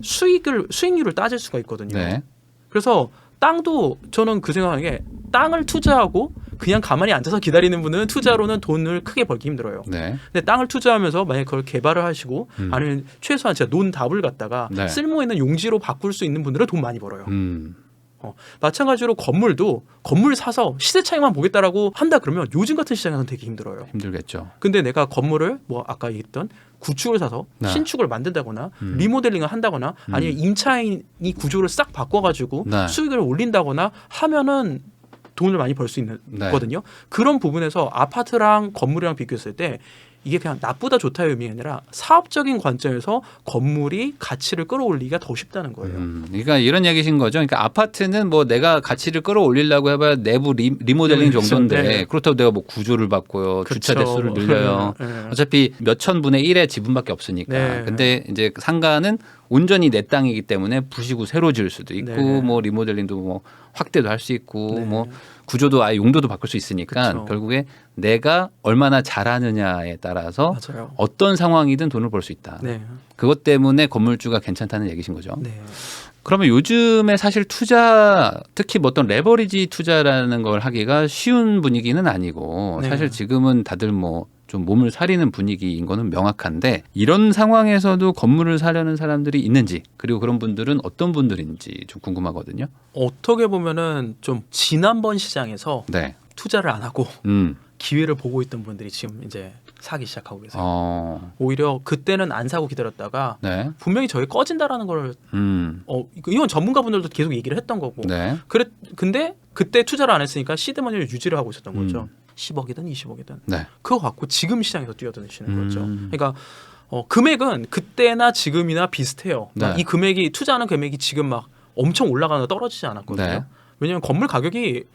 수익률을 따질 수가 있거든요. 네. 그래서 땅도 저는 그 생각하는 게 땅을 투자하고 그냥 가만히 앉아서 기다리는 분은 투자로는 돈을 크게 벌기 힘들어요. 네. 근데 땅을 투자하면서 만약 그걸 개발을 하시고 아니면 최소한 진짜 논답을 갖다가 네. 쓸모 있는 용지로 바꿀 수 있는 분들은 돈 많이 벌어요. 음. 마찬가지로 건물도 건물 사서 시세 차익만 보겠다라고 한다 그러면 요즘 같은 시장에서는 되게 힘들어요. 힘들겠죠. 근데 근데 내가 건물을 뭐 아까 얘기했던 구축을 사서 네. 신축을 만든다거나 리모델링을 한다거나 아니면 임차인이 구조를 싹 바꿔가지고 네. 수익을 올린다거나 하면은 돈을 많이 벌 수 네. 있거든요. 그런 부분에서 아파트랑 건물이랑 비교했을 때 이게 그냥 나쁘다 좋다의 의미가 아니라 사업적인 관점에서 건물이 가치를 끌어올리기가 더 쉽다는 거예요. 그러니까 이런 얘기신 거죠. 그러니까 아파트는 뭐 내가 가치를 끌어올리려고 해봐야 내부 리모델링 그렇죠. 정도인데 네. 그렇다고 내가 뭐 구조를 바꿔요. 그렇죠. 주차 대수를 늘려요. 네. 어차피 몇천 분의 1의 지분밖에 없으니까. 네. 근데 이제 상가는 온전히 내 땅이기 때문에 부시고 새로 지을 수도 있고 네. 뭐 리모델링도 뭐 확대도 할 수 있고 네. 뭐 구조도 아예 용도도 바꿀 수 있으니까 그쵸. 결국에 내가 얼마나 잘하느냐에 따라서 맞아요. 어떤 상황이든 돈을 벌 수 있다. 네. 그것 때문에 건물주가 괜찮다는 얘기신 거죠. 네. 그러면 요즘에 사실 투자 특히 뭐 어떤 레버리지 투자라는 걸 하기가 쉬운 분위기는 아니고 네. 사실 지금은 다들 뭐 좀 몸을 사리는 분위기인 거는 명확한데 이런 상황에서도 건물을 사려는 사람들이 있는지 그리고 그런 분들은 어떤 분들인지 좀 궁금하거든요. 어떻게 보면은 좀 지난번 시장에서 네. 투자를 안 하고 음. 기회를 보고 있던 분들이 지금 이제 사기 시작하고 계세요. 어. 오히려 그때는 안 사고 기다렸다가 네. 분명히 저게 꺼진다라는 걸 이건 전문가분들도 계속 얘기를 했던 거고. 네. 근데 그때 투자를 안 했으니까 시드머니를 유지를 하고 있었던 거죠. 10억이든 20억이든 네. 그거 갖고 지금 시장에서 뛰어드시는 거죠. 음. 그러니까 금액은 그때나 지금이나 비슷해요. 네. 이 금액이 투자하는 금액이 지금 막 엄청 올라가거나 떨어지지 않았거든요. 네. 왜냐하면 건물 가격이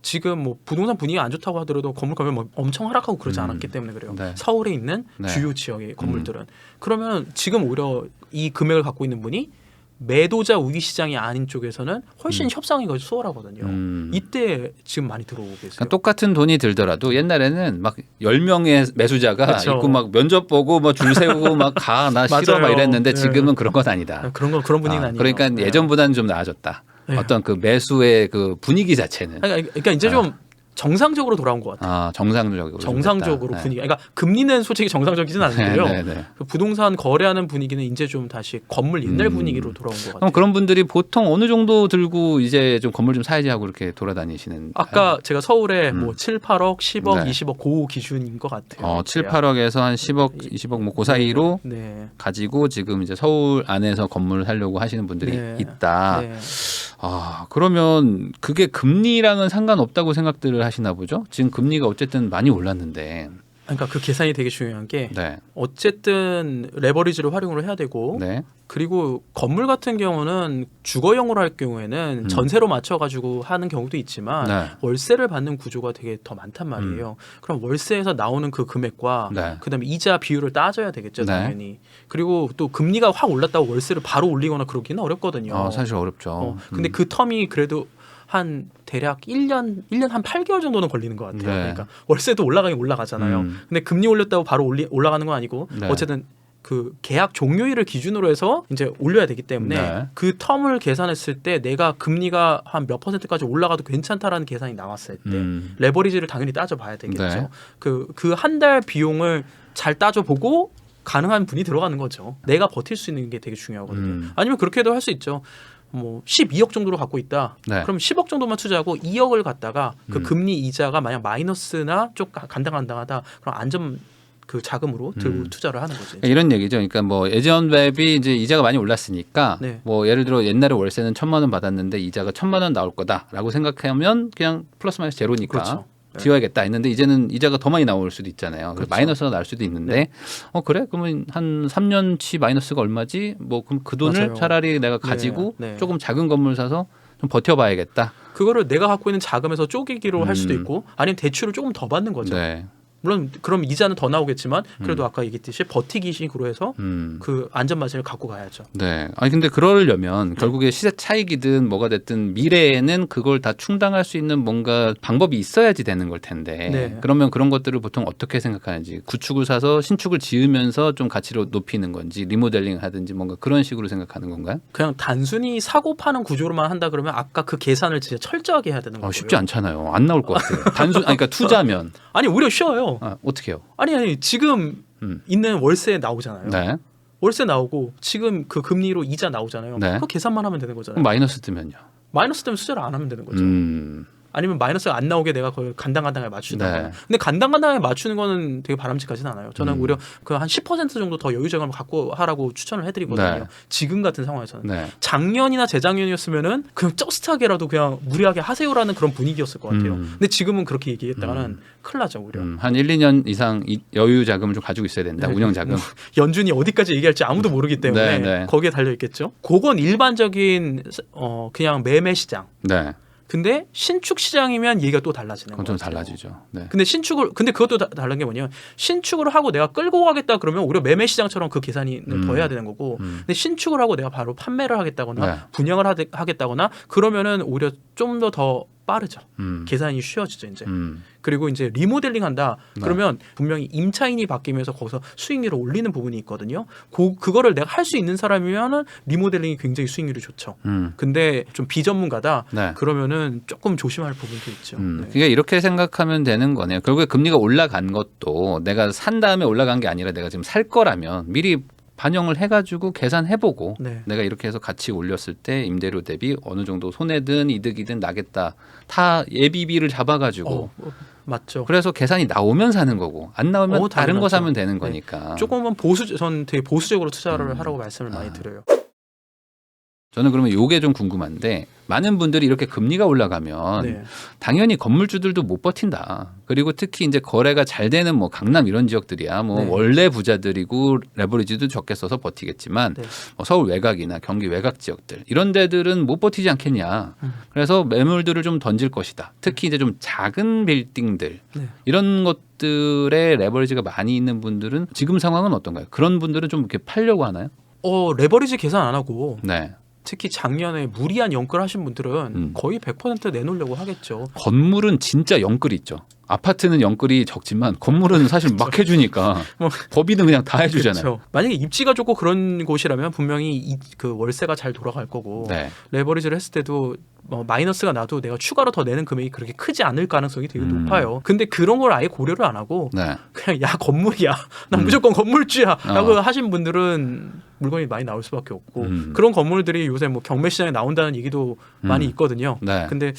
지금 뭐 부동산 분위기가 안 좋다고 하더라도 건물 가격 뭐 엄청 하락하고 그러지 않았기 때문에 그래요. 네. 서울에 있는 네. 주요 지역의 건물들은 그러면 지금 오히려 이 금액을 갖고 있는 분이 매도자 우위 시장이 아닌 쪽에서는 훨씬 협상이 거의 수월하거든요. 이때 지금 많이 들어오고 계세요. 그러니까 똑같은 돈이 들더라도 옛날에는 막 10명의 매수자가 그쵸. 있고 막 면접 보고 뭐 줄 세우고 막 가 나 싫어 막 맞아요. 이랬는데 네. 지금은 그런 건 아니다. 그런 분위기는 아니에요. 그러니까 네. 예전보다는 좀 나아졌다. 네. 어떤 그 매수의 그 분위기 자체는 그러니까 이제 좀 정상적으로 돌아온 것 같아요. 정상적으로 정상적으로 됐다. 분위기. 그러니까 금리는 솔직히 정상적이진 않은데요. 네, 네, 네. 그 부동산 거래하는 분위기는 이제 좀 다시 건물 옛날 분위기로 돌아온 것 같아요. 그럼 그런 분들이 보통 어느 정도 들고 이제 좀 건물 좀 사야지 하고 이렇게 돌아다니시는? 아까 제가 서울에 뭐 7, 8억, 10억, 네. 20억 그 기준인 것 같아요. 7, 8억에서 한 10억, 20억 뭐 그 사이로 네. 가지고 지금 이제 서울 안에서 건물을 사려고 하시는 분들이 네. 있다. 네. 그러면 그게 금리랑은 상관없다고 생각들을 하시나 보죠? 지금 금리가 어쨌든 많이 올랐는데. 그러니까 그 계산이 되게 중요한 게 네. 어쨌든 레버리지를 활용을 해야 되고 네. 그리고 건물 같은 경우는 주거용으로 할 경우에는 전세로 맞춰가지고 하는 경우도 있지만 네. 월세를 받는 구조가 되게 더 많단 말이에요. 그럼 월세에서 나오는 그 금액과 네. 그다음에 이자 비율을 따져야 되겠죠, 네. 당연히. 그리고 또 금리가 확 올랐다고 월세를 바로 올리거나 그러기는 어렵거든요. 사실 어렵죠. 근데 그 텀이 그래도 한 대략 1년 한 8개월 정도는 걸리는 것 같아요. 네. 그러니까 월세도 올라가긴 올라가잖아요. 근데 금리 올렸다고 바로 올라가는 건 아니고 네. 어쨌든 그 계약 종료일을 기준으로 해서 이제 올려야 되기 때문에 네. 그 텀을 계산했을 때 내가 금리가 한 몇 %까지 올라가도 괜찮다라는 계산이 나왔을 때 레버리지를 당연히 따져봐야 되겠죠. 네. 그 한 달 비용을 잘 따져보고 가능한 분이 들어가는 거죠. 내가 버틸 수 있는 게 되게 중요하거든요. 아니면 그렇게도 할 수 있죠. 뭐 12억 정도로 갖고 있다. 네. 그럼 10억 정도만 투자하고 2억을 갖다가 그 금리 이자가 만약 마이너스나 좀 간당간당하다. 그럼 안전 그 자금으로 들고 투자를 하는 거죠. 이제. 이런 얘기죠. 그러니까 뭐 예전랩이 이제 이자가 많이 올랐으니까 네. 뭐 예를 들어 옛날에 월세는 1,000만 원 받았는데 이자가 1,000만 원 나올 거다라고 생각하면 그냥 플러스 마이너스 제로니까 그렇죠. 네. 지워야겠다 했는데 이제는 이자가 더 많이 나올 수도 있잖아요. 그렇죠. 마이너스가 나올 수도 있는데 그래? 그러면 한 3년치 마이너스가 얼마지? 뭐 그럼 그 돈을 맞아요. 차라리 내가 가지고 네. 조금 작은 건물 사서 좀 버텨봐야겠다. 그거를 내가 갖고 있는 자금에서 쪼개기로 할 수도 있고 아니면 대출을 조금 더 받는 거죠. 네. 물론 그럼 이자는 더 나오겠지만 그래도 아까 얘기했듯이 버티기식으로 해서 그 안전 마진을 갖고 가야죠. 네. 아니 근데 그러려면 결국에 시세 차익이든 뭐가 됐든 미래에는 그걸 다 충당할 수 있는 뭔가 방법이 있어야지 되는 걸 텐데. 네. 그러면 그런 것들을 보통 어떻게 생각하는지 구축을 사서 신축을 지으면서 좀 가치를 높이는 건지 리모델링 하든지 뭔가 그런 식으로 생각하는 건가요? 그냥 단순히 사고 파는 구조로만 한다 그러면 아까 그 계산을 진짜 철저하게 해야 되는 거예요. 쉽지 않잖아요. 안 나올 것 같아요. 그러니까 투자면 아니 오히려 쉬워요. 어떻게 해요? 아니 지금 있는 월세 나오잖아요. 네. 월세 나오고 지금 그 금리로 이자 나오잖아요. 네. 그 계산만 하면 되는 거잖아요. 그럼 마이너스 뜨면요. 마이너스 때문에 투자를 안 하면 되는 거죠. 아니면 마이너스가 안 나오게 내가 그걸 간당간당하게 맞춘다. 네. 근데 간당간당하게 맞추는 거는 되게 바람직하진 않아요. 저는 오히려 그 한 10% 정도 더 여유 자금을 갖고 하라고 추천을 해드리거든요. 네. 지금 같은 상황에서는. 네. 작년이나 재작년이었으면은 그냥 저스트하게라도 그냥 무리하게 하세요라는 그런 분위기였을 것 같아요. 근데 지금은 그렇게 얘기했다가는 큰일 나죠, 오히려. 한 1, 2년 이상 여유 자금을 좀 가지고 있어야 된다. 네. 운영 자금. 연준이 어디까지 얘기할지 아무도 모르기 때문에 네, 네. 거기에 달려 있겠죠. 그건 일반적인 그냥 매매 시장. 네. 근데 신축 시장이면 얘기가 또 달라지는 그건 거죠. 좀 달라지죠. 네. 근데 그것도 다른 게 뭐냐면 신축을 하고 내가 끌고 가겠다 그러면 오히려 매매 시장처럼 그 계산이 더 해야 되는 거고 근데 신축을 하고 내가 바로 판매를 하겠다거나 네. 분양을 하겠다거나 그러면은 오히려 좀 더 빠르죠. 계산이 쉬워지죠, 이제. 그리고 이제 리모델링 한다. 그러면 분명히 임차인이 바뀌면서 거기서 수익률을 올리는 부분이 있거든요. 그거를 내가 할 수 있는 사람이면은 리모델링이 굉장히 수익률이 좋죠. 근데 좀 비전문가다. 네. 그러면은 조금 조심할 부분도 있죠. 네. 그러니까 이렇게 생각하면 되는 거네요. 결국에 금리가 올라간 것도 내가 산 다음에 올라간 게 아니라 내가 지금 살 거라면 미리 반영을 해가지고 계산해보고 네. 내가 이렇게 해서 같이 올렸을 때 임대료 대비 어느 정도 손해든 이득이든 나겠다. 다 예비비를 잡아가지고 맞죠. 그래서 계산이 나오면 사는 거고 안 나오면 다른 거 당연하죠. 사면 되는 네. 거니까. 조금은 전 되게 보수적으로 투자를 하라고 말씀을 많이 드려요. 저는 그러면 요게 좀 궁금한데 많은 분들이 이렇게 금리가 올라가면 네. 당연히 건물주들도 못 버틴다. 그리고 특히 이제 거래가 잘 되는 뭐 강남 이런 지역들이야 뭐 네. 원래 부자들이고 레버리지도 적게 써서 버티겠지만 네. 뭐 서울 외곽이나 경기 외곽 지역들 이런 데들은 못 버티지 않겠냐. 그래서 매물들을 좀 던질 것이다. 특히 이제 좀 작은 빌딩들 네. 이런 것들의 레버리지가 많이 있는 분들은 지금 상황은 어떤가요? 그런 분들은 좀 이렇게 팔려고 하나요? 레버리지 계산 안 하고 네. 특히 작년에 무리한 연끌 하신 분들은 거의 100% 내놓으려고 하겠죠. 건물은 진짜 영끌이 있죠. 아파트는 영끌이 적지만 건물은 사실 막 해주니까 뭐, 법인은 그냥 다 해주잖아요. 그렇죠. 만약에 입지가 좋고 그런 곳이라면 분명히 그 월세가 잘 돌아갈 거고 네. 레버리지를 했을 때도 마이너스가 나도 내가 추가로 더 내는 금액이 그렇게 크지 않을 가능성이 되게 높아요. 근데 그런 걸 아예 고려를 안 하고 네. 그냥 야 건물이야. 난 무조건 건물주야. 라고 하신 분들은 물건이 많이 나올 수밖에 없고 그런 건물들이 요새 뭐 경매 시장에 나온다는 얘기도 많이 있거든요. 네. 근데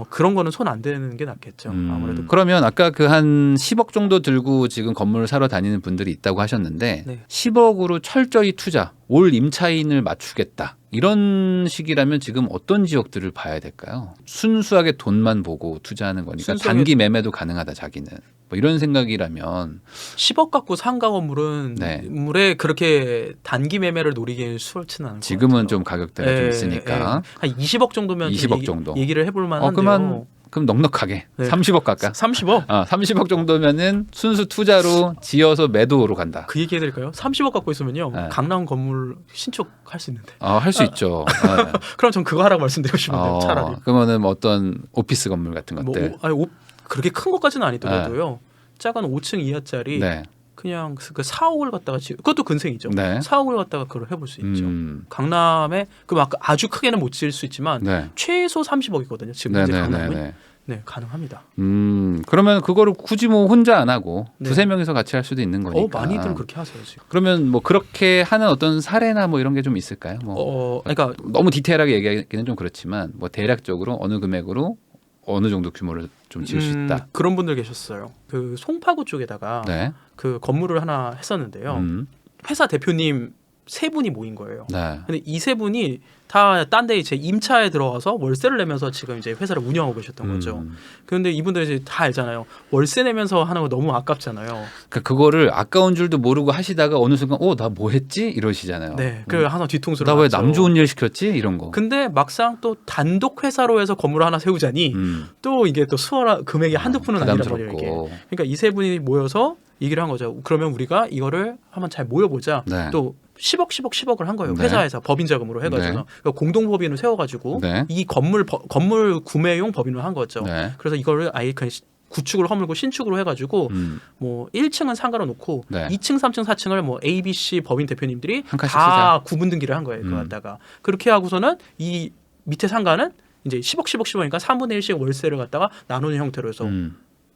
그런 거는 손 안 대는 게 낫겠죠. 아무래도. 그러면 아까 그 한 10억 정도 들고 지금 건물을 사러 다니는 분들이 있다고 하셨는데 네. 10억으로 철저히 투자, 올 임차인을 맞추겠다. 이런 식이라면 지금 어떤 지역들을 봐야 될까요? 순수하게 돈만 보고 투자하는 거니까 단기 매매도 가능하다 자기는. 뭐 이런 생각이라면 10억 갖고 상가 건물은 네. 물에 그렇게 단기 매매를 노리기엔 수월치는 않을 것 같아요. 지금은 좀 가격대가 좀 있으니까 한 20억 정도면 20억 정도. 얘기를 해볼 만한데요. 그럼 넉넉하게 네. 30억 갈까? 30억? 30억 정도면은 순수 투자로 지어서 매도로 간다. 그 얘기 해드릴까요? 30억 갖고 있으면요. 네. 강남 건물 신축할 수 있는데. 할 수 있죠. 네. 그럼 전 그거 하라고 말씀드리고 싶은데 차라리. 그러면은 뭐 어떤 오피스 건물 같은 것들. 그렇게 큰 것까지는 아니더라도요. 작은 5층 이하짜리 네. 그냥 그 4억을 갖다가 그것도 근생이죠. 네. 4억을 갖다가 그걸 해볼 수 있죠. 강남에 아주 크게는 못 지을 수 있지만 네. 최소 30억이거든요. 지금 현재 강남은. 네, 가능합니다. 그러면 그거를 굳이 뭐 혼자 안 하고 네. 두세 명이서 같이 할 수도 있는 거니까. 많이들 그렇게 하세요 지금. 그러면 뭐 그렇게 하는 어떤 사례나 뭐 이런 게 좀 있을까요? 그러니까 너무 디테일하게 얘기하기는 좀 그렇지만 뭐 대략적으로 어느 금액으로 어느 정도 규모를 좀 지을 수 있다. 그런 분들 계셨어요. 그 송파구 쪽에다가 네. 그 건물을 하나 했었는데요. 회사 대표님 세 분이 모인 거예요. 네. 근데 이 세 분이 다 딴 데 제 임차에 들어가서 월세를 내면서 지금 이제 회사를 운영하고 계셨던 거죠. 그런데 이분들 이제 다 알잖아요. 월세 내면서 하는 거 너무 아깝잖아요. 그러니까 그거를 아까운 줄도 모르고 하시다가 어느 순간 나 뭐 했지 이러시잖아요. 네, 그 항상 뒤통수를 나 왜 맞죠. 남 좋은 일 시켰지 이런 거. 근데 막상 또 단독 회사로 해서 건물을 하나 세우자니 또 이게 또 수월한 금액이 한두 푼은 아니란 말이에요. 이게. 그러니까 이 세 분이 모여서 얘기를 한 거죠. 그러면 우리가 이거를 한번 잘 모여보자. 네. 또 10억을 한 거예요. 네. 회사에서 법인 자금으로 해가지고 네. 그러니까 공동 법인을 세워가지고 네. 이 건물 구매용 법인을 한 거죠. 네. 그래서 이거를 아예 그냥 구축을 허물고 신축으로 해가지고 뭐 1층은 상가로 놓고 네. 2층, 3층, 4층을 뭐 A, B, C 법인 대표님들이 한 칸씩 다 구분 등기를 한 거예요. 그거 갖다가 그렇게 하고서는 이 밑에 상가는 이제 10억이니까 3분의 1씩 월세를 갖다가 나누는 형태로 해서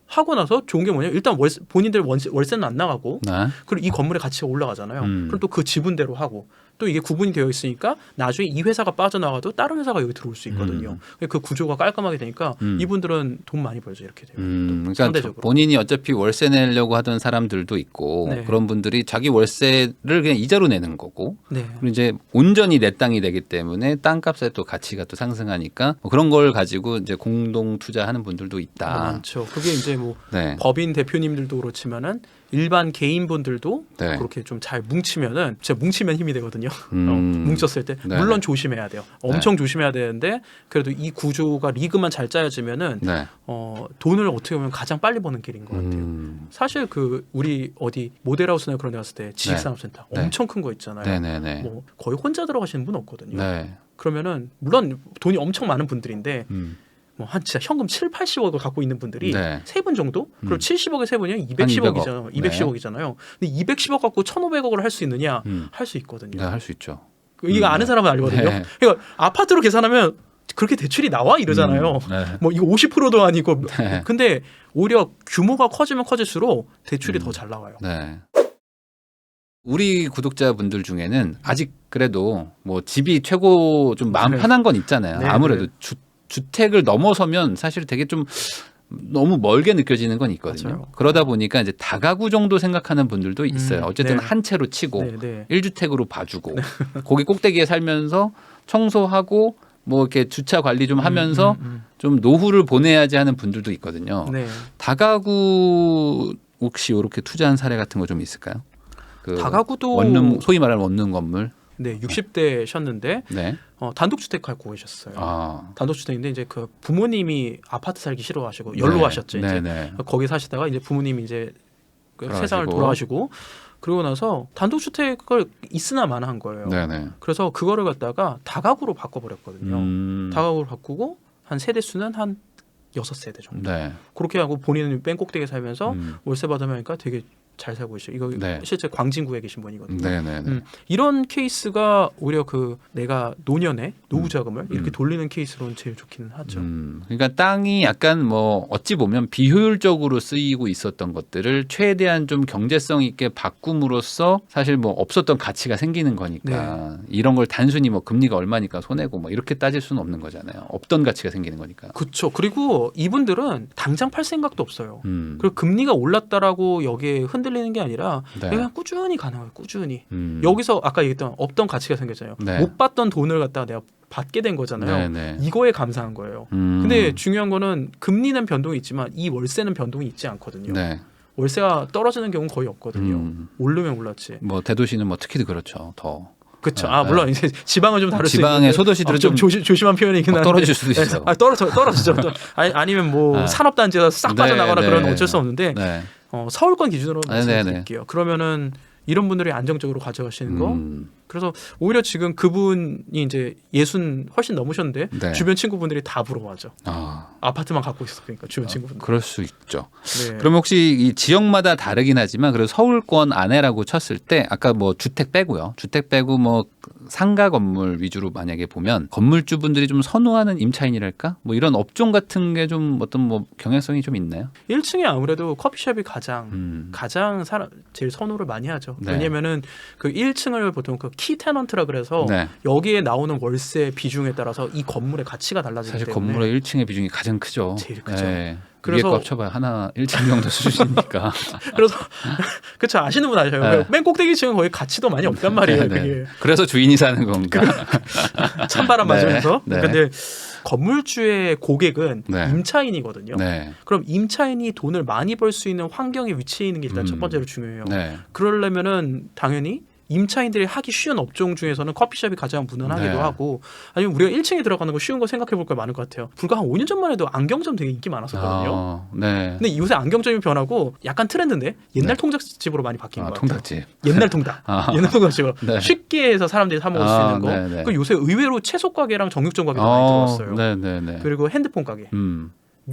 하고 나서 좋은 게 뭐냐? 일단 본인들 월세는 안 나가고 네. 그리고 이 건물의 가치가 올라가잖아요. 그럼 또 그 지분대로 하고 또 이게 구분이 되어 있으니까 나중에 이 회사가 빠져나가도 다른 회사가 여기 들어올 수 있거든요. 그 구조가 깔끔하게 되니까 이분들은 돈 많이 벌죠. 이렇게 되면. 그러니까 상대적으로. 본인이 어차피 월세 내려고 하던 사람들도 있고 네. 그런 분들이 자기 월세를 그냥 이자로 내는 거고 네. 그리고 이제 온전히 내 땅이 되기 때문에 땅값의 또 가치가 또 상승하니까 뭐 그런 걸 가지고 이제 공동 투자하는 분들도 있다. 많죠. 그게 이제 뭐 네. 법인 대표님들도 그렇지만은 일반 개인분들도 네. 그렇게 좀 잘 뭉치면은 진짜 뭉치면 힘이 되거든요. 음. 뭉쳤을 때 네. 물론 조심해야 돼요. 엄청 조심해야 되는데 그래도 이 구조가 리그만 잘 짜여지면은 네. 돈을 어떻게 보면 가장 빨리 버는 길인 것 같아요. 사실 그 우리 어디 모델하우스나 그런 데 갔을 때 지식산업센터 네. 엄청 큰 거 있잖아요. 네네네. 뭐 거의 혼자 들어가시는 분 없거든요. 네. 그러면은 물론 돈이 엄청 많은 분들인데 뭐 한 진짜 현금 7, 80억을 갖고 있는 분들이 네. 세 분 정도? 그럼 70억에 세 분이면 200억. 210억이잖아요. 210억이잖아요. 근데 210억 갖고 1,500억을 할 수 있느냐? 할 수 있거든요. 네, 할 수 있죠. 이거 아는 사람은 알거든요. 네. 그러니까 아파트로 계산하면 그렇게 대출이 나와 이러잖아요. 네. 뭐 이거 50%도 아니고. 네. 근데 오히려 규모가 커지면 커질수록 대출이 더 잘 나와요. 네. 우리 구독자분들 중에는 아직 그래도 뭐 집이 최고 좀 마음 네. 편한 건 있잖아요. 네, 아무래도 네. 주택을 넘어서면 사실 되게 좀 너무 멀게 느껴지는 건 있거든요. 맞아요. 그러다 보니까 이제 다가구 정도 생각하는 분들도 있어요. 어쨌든 네. 한 채로 치고 네, 네. 1주택으로 봐주고 거기 꼭대기에 살면서 청소하고 뭐 이렇게 주차 관리 좀 하면서 좀 노후를 보내야지 하는 분들도 있거든요. 네. 다가구 혹시 이렇게 투자한 사례 같은 거 좀 있을까요? 그 다가구도 원룸 소위 말하는 원룸 건물. 네, 60대셨는데 네. 단독주택 갖고 계셨어요. 아. 단독주택인데 이제 그 부모님이 아파트 살기 싫어하시고 연로하셨죠. 이제 네. 거기 사시다가 이제 부모님이 이제 그 돌아가시고. 세상을 돌아가시고 그러고 나서 단독주택을 있으나 마나한 거예요. 네네. 그래서 그거를 갖다가 다가구로 바꿔버렸거든요. 다가구로 바꾸고 한 세대 수는 한 6세대 정도. 네. 그렇게 하고 본인은 맨 꼭대기에 살면서 월세 받으니까 되게 잘 살고 계셔. 이거 네. 실제 광진구에 계신 분이거든요. 네네네. 이런 케이스가 오히려 그 내가 노년에 노후 자금을 이렇게 돌리는 케이스로는 제일 좋기는 하죠. 그러니까 땅이 약간 뭐 어찌 보면 비효율적으로 쓰이고 있었던 것들을 최대한 좀 경제성 있게 바꿈으로써 사실 뭐 없었던 가치가 생기는 거니까 이런 걸 단순히 뭐 금리가 얼마니까 손해고 뭐 이렇게 따질 수는 없는 거잖아요. 없던 가치가 생기는 거니까. 그렇죠. 그리고 이분들은 당장 팔 생각도 없어요. 음. 그리고 금리가 올랐다라고 여기에 흔들리는 게 아니라 네. 그냥 꾸준히 가능해요. 꾸준히. 여기서 아까 얘기했던 없던 가치가 생겼잖아요. 네. 못 받던 돈을 갖다가 내가 받게 된 거잖아요. 네네. 이거에 감사한 거예요. 근데 중요한 거는 금리는 변동이 있지만 이 월세는 변동이 있지 않거든요. 네. 월세가 떨어지는 경우는 거의 없거든요. 오르면 올랐지. 뭐 대도시는 뭐 특히 그렇죠. 더. 그렇죠. 네, 물론 이제 지방은 좀 다를 수 있는데 지방의 소도시들은 좀 조심한 표현이긴 한데 떨어질 수도 있어요. 떨어지죠. 떨어지면 뭐 네. 산업단지에서 싹 빠져나가나 네, 그런 네. 어쩔 수 없는데 네. 서울권 기준으로 네, 네, 말씀드릴게요. 그러면은 이런 분들이 안정적으로 가져가시는 거. 그래서 오히려 지금 그분이 이제 60 훨씬 넘으셨는데 네. 주변 친구분들이 다 부러워하죠. 아, 아파트만 갖고 있으니까 주변 친구분들. 그럴 수 있죠. 네. 그럼 혹시 이 지역마다 다르긴 하지만 그래도 서울권 안에라고 쳤을 때 아까 뭐 주택 빼고요. 주택 빼고 뭐 상가 건물 위주로 만약에 보면 건물주분들이 좀 선호하는 임차인이랄까? 뭐 이런 업종 같은 게 좀 어떤 뭐 경향성이 좀 있나요? 1층에 아무래도 커피숍이 가장 제일 선호를 많이 하죠. 네. 왜냐면은 그 1층을 보통 그 키 테넌트라 그래서 네. 여기에 나오는 월세 비중에 따라서 이 건물의 가치가 달라지기 사실 때문에 건물의 1층의 비중이 가장 크죠. 제일 크죠. 네. 그래서- 위에 값 쳐봐야 하나 1층 정도 수준이니까. 그래서 그렇죠. 아시는 분 아셔요. 네. 맨 꼭대기 층은 거의 가치도 많이 없단 말이에요. 네, 네. 그게. 그래서 주인이 사는 건가? 찬바람 네. 맞으면서. 네. 근데 건물주의 고객은 네. 임차인이거든요. 네. 그럼 임차인이 돈을 많이 벌 수 있는 환경에 위치해 있는 게 일단 첫 번째로 중요해요. 네. 그러려면은 당연히 임차인들이 하기 쉬운 업종 중에서는 커피숍이 가장 무난하기도 네. 하고 아니면 우리가 1층에 들어가는 거 쉬운 거 생각해 볼 거 많을 것 같아요. 불과 한 5년 전만 해도 안경점 되게 인기 많았었거든요. 네. 근데 요새 안경점이 변하고 약간 트렌드인데 옛날 네. 통닭집으로 많이 바뀐 것 같아요. 통닭집. 옛날 통닭. 아. 옛날 통닭집으로 네. 쉽게 해서 사람들이 사 먹을 수 있는 거. 네, 네. 그 요새 의외로 채소 가게랑 정육점 가게도 많이 들어왔어요. 네네네. 그리고 핸드폰 가게.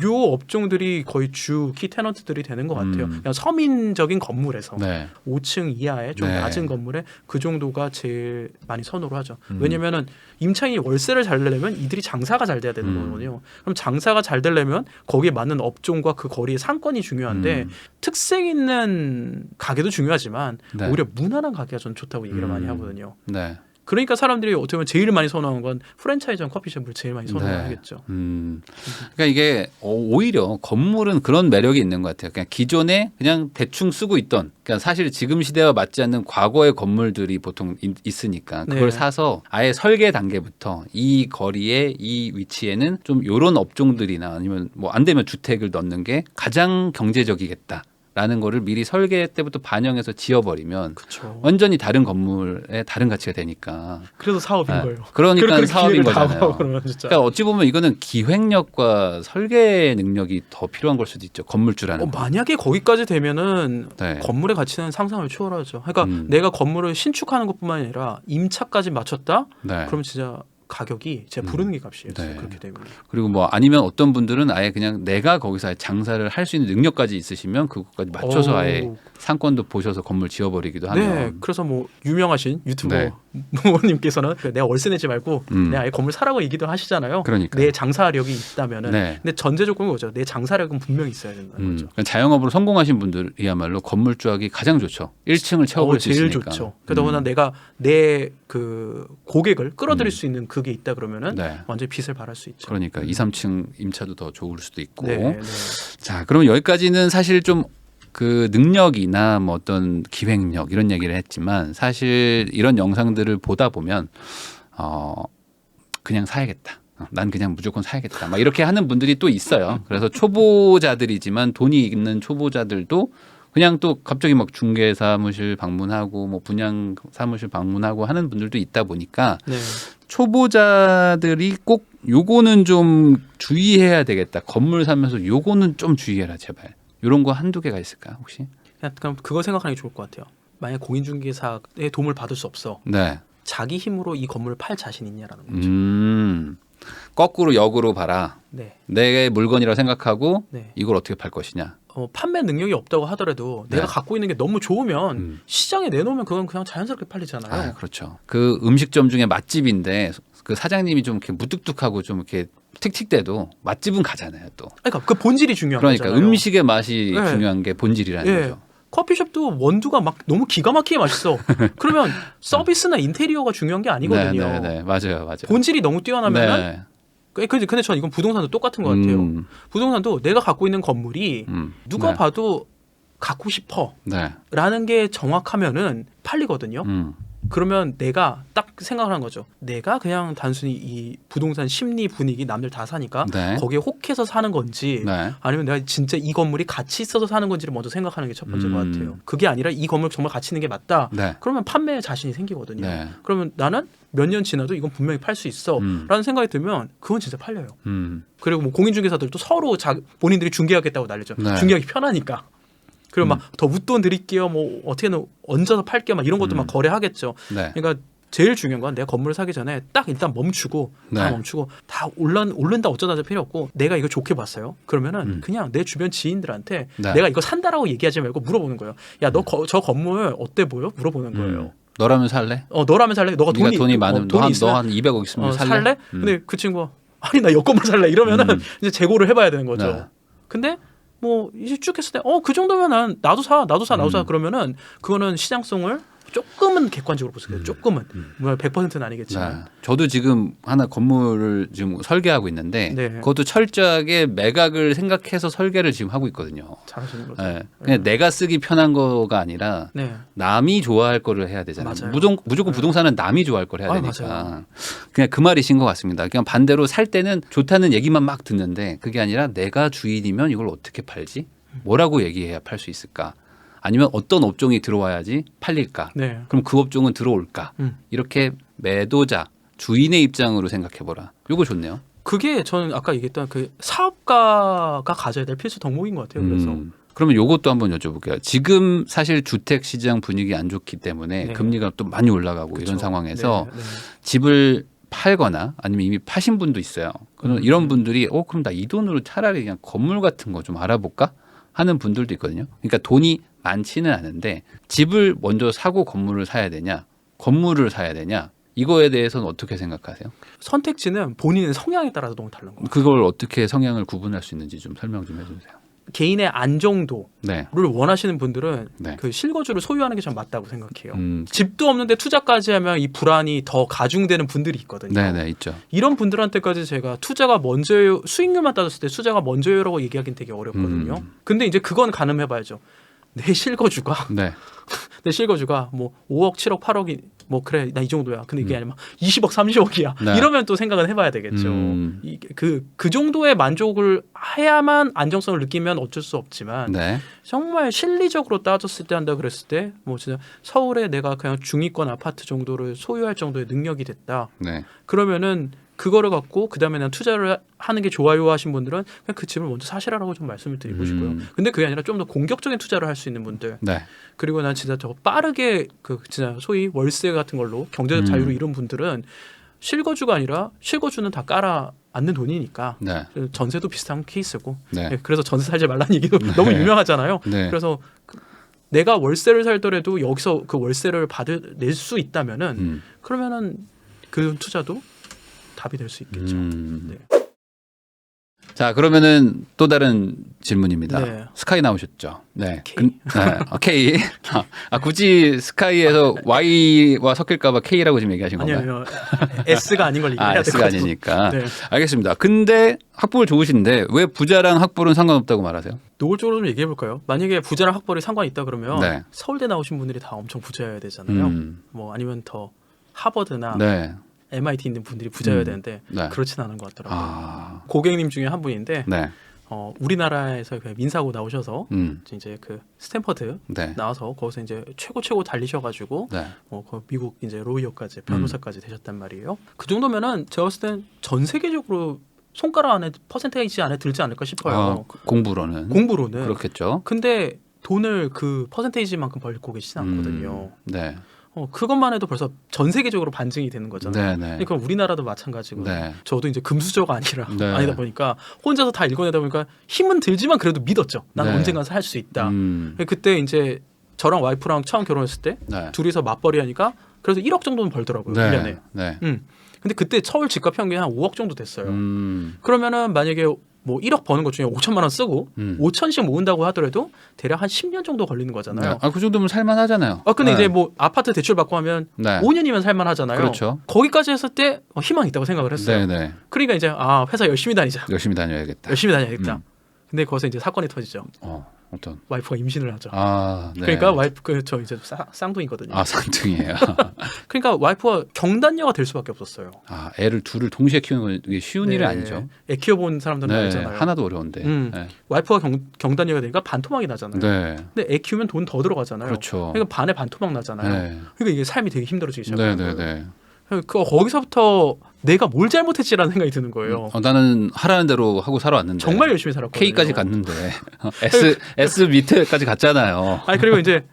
요 업종들이 거의 주 키 테넌트들이 되는 것 같아요. 그냥 서민적인 건물에서 네. 5층 이하의 좀 네. 낮은 건물에 그 정도가 제일 많이 선호를 하죠. 왜냐면은 임차인이 월세를 잘 내려면 이들이 장사가 잘 돼야 되는 거거든요. 그럼 장사가 잘 되려면 거기에 맞는 업종과 그 거리의 상권이 중요한데 특색 있는 가게도 중요하지만 네. 오히려 무난한 가게가 전 좋다고 얘기를 많이 하거든요. 네. 그러니까 사람들이 어떻게 보면 제일 많이 선호하는 건 프랜차이즈한 커피숍을 제일 많이 선호하겠죠. 그러니까 이게 오히려 건물은 그런 매력이 있는 것 같아요. 그냥 기존에 그냥 대충 쓰고 있던, 그러니까 사실 지금 시대와 맞지 않는 과거의 건물들이 보통 있으니까 그걸 네. 사서 아예 설계 단계부터 이 거리에 이 위치에는 좀 이런 업종들이나 아니면 뭐 안 되면 주택을 넣는 게 가장 경제적이겠다. 라는 거를 미리 설계 때부터 반영해서 지어버리면 그렇죠. 완전히 다른 건물에 다른 가치가 되니까. 그래서 사업인 네. 거예요. 그러니까 그렇게 사업인 기획을 다 거잖아요. 하고 그러면 진짜. 그러니까 어찌 보면 이거는 기획력과 설계 능력이 더 필요한 걸 수도 있죠. 건물주라는 거. 만약에 거기까지 되면은 네. 건물의 가치는 상상을 초월하죠. 그러니까 내가 건물을 신축하는 것뿐만 아니라 임차까지 맞췄다? 네. 그러면 진짜 가격이 제가 부르는 게 값이에요. 네. 그렇게 되면. 그리고 뭐 아니면 어떤 분들은 아예 그냥 내가 거기서 아예 장사를 할 수 있는 능력까지 있으시면 그것까지 맞춰서 아예 상권도 보셔서 건물 지어버리기도 하면. 네, 그래서 뭐 유명하신 유튜버 네. 부모님께서는 내가 월세 내지 말고 내가 아예 건물 사라고 얘기도 하시잖아요. 그러니까. 내 장사력이 있다면은. 네. 근데 전제 조건이 뭐죠? 내 장사력은 분명히 있어야 된다는 거죠. 그러니까 자영업으로 성공하신 분들이야말로 건물주하기 가장 좋죠. 1층을 채워볼 수 제일 있으니까. 좋죠. 그러다 내가 내 그 고객을 끌어들일 수 있는 그게 있다 그러면은 네. 완전히 빚을 발할 수 있죠. 그러니까 2, 3층 임차도 더 좋을 수도 있고. 네, 네. 자, 그러면 여기까지는 사실 좀 그 능력이나 뭐 어떤 기획력 이런 얘기를 했지만 사실 이런 영상들을 보다 보면 그냥 사야겠다. 난 그냥 무조건 사야겠다. 막 이렇게 하는 분들이 또 있어요. 그래서 초보자들이지만 돈이 있는 초보자들도 그냥 또 갑자기 막 중개 사무실 방문하고 뭐 분양 사무실 방문하고 하는 분들도 있다 보니까 네. 초보자들이 꼭 요거는 좀 주의해야 되겠다. 건물 사면서 요거는 좀 주의해라 제발. 이런 거 한두 개가 있을까요 혹시? 그럼 그거 생각하는 게 좋을 것 같아요. 만약 공인중개사의 도움을 받을 수 없어. 네. 자기 힘으로 이 건물을 팔 자신 있냐라는 거죠. 거꾸로 역으로 봐라. 네. 내 물건이라고 생각하고 네. 이걸 어떻게 팔 것이냐. 판매 능력이 없다고 하더라도 네. 내가 갖고 있는 게 너무 좋으면 시장에 내놓으면 그건 그냥 자연스럽게 팔리잖아요. 아, 그렇죠. 그 음식점 중에 맛집인데 그 사장님이 좀 이렇게 무뚝뚝하고 좀 이렇게 틱틱대도 맛집은 가잖아요, 또. 그러니까 그 본질이 중요한 그러니까 거잖아요. 음식의 맛이 네. 중요한 게 본질이라는 예. 거죠. 커피숍도 원두가 막 너무 기가 막히게 맛있어. 그러면 서비스나 인테리어가 중요한 게 아니거든요. 네, 맞아요. 본질이 너무 뛰어나면 네. 근데 전 이건 부동산도 똑같은 것 같아요. 부동산도 내가 갖고 있는 건물이 누가 네. 봐도 갖고 싶어 네. 라는 게 정확하면은 팔리거든요. 그러면 내가 딱 생각을 한 거죠. 내가 그냥 단순히 이 부동산 심리 분위기 남들 다 사니까 네. 거기에 혹해서 사는 건지 네. 아니면 내가 진짜 이 건물이 가치 있어서 사는 건지를 먼저 생각하는 게 첫 번째인 것 같아요. 그게 아니라 이 건물 정말 가치 있는 게 맞다. 네. 그러면 판매에 자신이 생기거든요. 네. 그러면 나는 몇 년 지나도 이건 분명히 팔 수 있어 라는 생각이 들면 그건 진짜 팔려요. 그리고 뭐 공인중개사들도 서로 본인들이 중개하겠다고 난리죠. 네. 중개하기 편하니까. 그리고 막 더 웃돈 드릴게요. 뭐 어떻게든 얹어서 팔게요. 막 이런 것도 막 거래하겠죠. 네. 그러니까 제일 중요한 건 내가 건물을 사기 전에 딱 일단 멈추고 다 네. 멈추고 다 오른다 어쩌다 필요 없고 내가 이거 좋게 봤어요. 그러면은 그냥 내 주변 지인들한테 네. 내가 이거 산다라고 얘기하지 말고 물어보는 거예요. 야, 너 저 건물 어때 보여? 물어보는 거예요. 너라면 살래? 너라면 살래? 너가 네가 돈이 돈이 많으면 돈이 너 한 200억 있으면 살래? 근데 그 친구가 아니 나 옆건물 살래 이러면은 이제 재고를 해봐야 되는 거죠. 네. 근데 뭐 이제 쭉 했을 때 그 정도면은 나도 사 그러면은 그거는 시장성을 조금은 객관적으로 보세요. 조금은 뭐 100%는 아니겠지만. 네. 저도 지금 하나 건물을 지금 설계하고 있는데 네. 그것도 철저하게 매각을 생각해서 설계를 지금 하고 있거든요. 잘하시는 거죠. 네. 그냥 내가 쓰기 편한 거가 아니라 네. 남이 좋아할 거를 해야 되잖아요. 맞아요. 무조건 부동산은 남이 좋아할 걸 해야 되니까. 맞아요. 그냥 그 말이신 것 같습니다. 그냥 반대로 살 때는 좋다는 얘기만 막 듣는데 그게 아니라 내가 주인이면 이걸 어떻게 팔지? 뭐라고 얘기해야 팔 수 있을까? 아니면 어떤 업종이 들어와야지 팔릴까? 네. 그럼 그 업종은 들어올까? 이렇게 매도자, 주인의 입장으로 생각해보라. 이거 좋네요. 그게 저는 아까 얘기했던 그 사업가가 가져야 될 필수 덕목인 것 같아요. 그래서 그러면 이것도 한번 여쭤볼게요. 지금 사실 주택 시장 분위기 안 좋기 때문에 네. 금리가 또 많이 올라가고 그쵸. 이런 상황에서 네. 집을 팔거나 아니면 이미 파신 분도 있어요. 그럼 이런 분들이 그럼 나 이 돈으로 차라리 그냥 건물 같은 거 좀 알아볼까 하는 분들도 있거든요. 그러니까 돈이 많지는 않은데 집을 먼저 사고 건물을 사야 되냐, 건물을 사야 되냐 이거에 대해서는 어떻게 생각하세요? 선택지는 본인의 성향에 따라서 너무 다른 거예요. 그걸 어떻게 성향을 구분할 수 있는지 좀 설명 좀 해주세요. 개인의 안정도를 네. 원하시는 분들은 네. 그 실거주를 소유하는 게 전 맞다고 생각해요. 집도 없는데 투자까지 하면 이 불안이 더 가중되는 분들이 있거든요. 네네 있죠. 이런 분들한테까지 제가 투자가 먼저예요, 수익률만 따졌을 때 투자가 먼저예요라고 얘기하기는 되게 어렵거든요. 근데 이제 그건 가늠해봐야죠. 내 실거주가 네. 내 실거주가 뭐 5억, 7억, 8억이 뭐 그래 나 이 정도야. 근데 이게 아니면 20억, 30억이야. 네. 이러면 또 생각은 해봐야 되겠죠. 그 정도의 만족을 해야만 안정성을 느끼면 어쩔 수 없지만 네. 정말 실리적으로 따졌을 때 한다 그랬을 때 뭐 진짜 서울에 내가 그냥 중위권 아파트 정도를 소유할 정도의 능력이 됐다. 네. 그러면은 그거를 갖고 그다음에 난 투자를 하는 게 좋아요 하신 분들은 그냥 그 집을 먼저 사시라라고 좀 말씀을 드리고 싶고요. 근데 그게 아니라 좀 더 공격적인 투자를 할 수 있는 분들. 네. 그리고 난 진짜 더 빠르게 그 진짜 소위 월세 같은 걸로 경제적 자유로 이룬 분들은 실거주가 아니라 실거주는 다 깔아 앉는 돈이니까 네. 전세도 비슷한 케이스고. 네. 네, 그래서 전세 살지 말라는 얘기도 너무 유명하잖아요. 네. 그래서 내가 월세를 살더라도 여기서 그 월세를 낼 수 있다면은 그러면은 그 투자도 답이 될 수 있겠죠. 네. 자 그러면은 또 다른 질문입니다. 네. 스카이 나오셨죠? 네. K. K. 굳이 스카이에서 Y와 섞일까봐 K라고 지금 얘기하신 건가요? 아니요, S가 아닌 걸 얘기해야 될것 S가 같아요. 아니니까. 네. 알겠습니다. 근데 학벌 좋으신데 왜 부자랑 학벌은 상관없다고 말하세요? 노골적으로 좀 얘기해 볼까요? 만약에 부자랑 학벌이 상관이 있다 그러면 네. 서울대 나오신 분들이 다 엄청 부자여야 되잖아요. 뭐 아니면 더 하버드나 네. MIT 있는 분들이 부자여야 되는데 네. 그렇진 않은 것 같더라고요. 아. 고객님 중에 한 분인데 네. 우리나라에서 그 민사고 나오셔서 이제 그 스탠퍼드 네. 나와서 거기서 이제 최고 달리셔가지고 네. 그 미국 이제 로이어까지 변호사까지 되셨단 말이에요. 그 정도면은 제가 봤을 땐 전 세계적으로 손가락 안에 퍼센테이지 안에 들지 않을까 싶어요. 공부로는. 공부로는. 그렇겠죠. 근데 돈을 그 퍼센테이지만큼 벌고 계시진 않거든요. 네. 그것만 해도 벌써 전 세계적으로 반증이 되는 거잖아요. 네, 네. 그러니까 우리나라도 마찬가지고 네. 저도 이제 금수저가 네. 아니다 보니까 혼자서 다 읽어내다 보니까 힘은 들지만 그래도 믿었죠. 나는 네. 언젠가 할 수 있다. 그때 이제 저랑 와이프랑 처음 결혼했을 때 네. 둘이서 맞벌이 하니까 그래서 1억 정도는 벌더라고요. 네. 1년에. 네. 근데 그때 서울 집값 평균이 한 5억 정도 됐어요. 음. 그러면은 만약에 뭐 1억 버는 것 중에 5천만 원 쓰고 5천씩 모은다고 하더라도 대략 한 10년 정도 걸리는 거잖아요. 네. 그 정도면 살만하잖아요. 근데 네. 이제 뭐 아파트 대출 받고 하면 네. 5년이면 살만하잖아요. 그렇죠. 거기까지 했을 때 희망이 있다고 생각을 했어요. 네, 네. 그러니까 이제 회사 열심히 다니자. 열심히 다녀야겠다. 열심히 다녀야겠다. 근데 거기서 이제 사건이 터지죠. 어떤? 와이프가 임신을 하죠. 네. 그러니까 와이프 저 이제 쌍둥이거든요. 쌍둥이에요. 그러니까 와이프가 경단녀가 될 수밖에 없었어요. 애를 둘을 동시에 키우는 게 쉬운 일은 아니죠. 애 키워본 사람들은 알잖아요. 하나도 어려운데. 네. 와이프가 경단녀가 되니까 반토막이 나잖아요. 네. 근데 애 키우면 돈 더 들어가잖아요. 그렇죠. 그러니까 반에 반토막 나잖아요. 네. 그러니까 이게 삶이 되게 힘들어지기 네, 시작하는 네, 거예요. 네. 거기서부터 내가 뭘 잘못했지라는 생각이 드는 거예요. 나는 하라는 대로 하고 살아왔는데 정말 열심히 살았거든요. K까지 갔는데 S 밑에까지 갔잖아요. 그리고 이제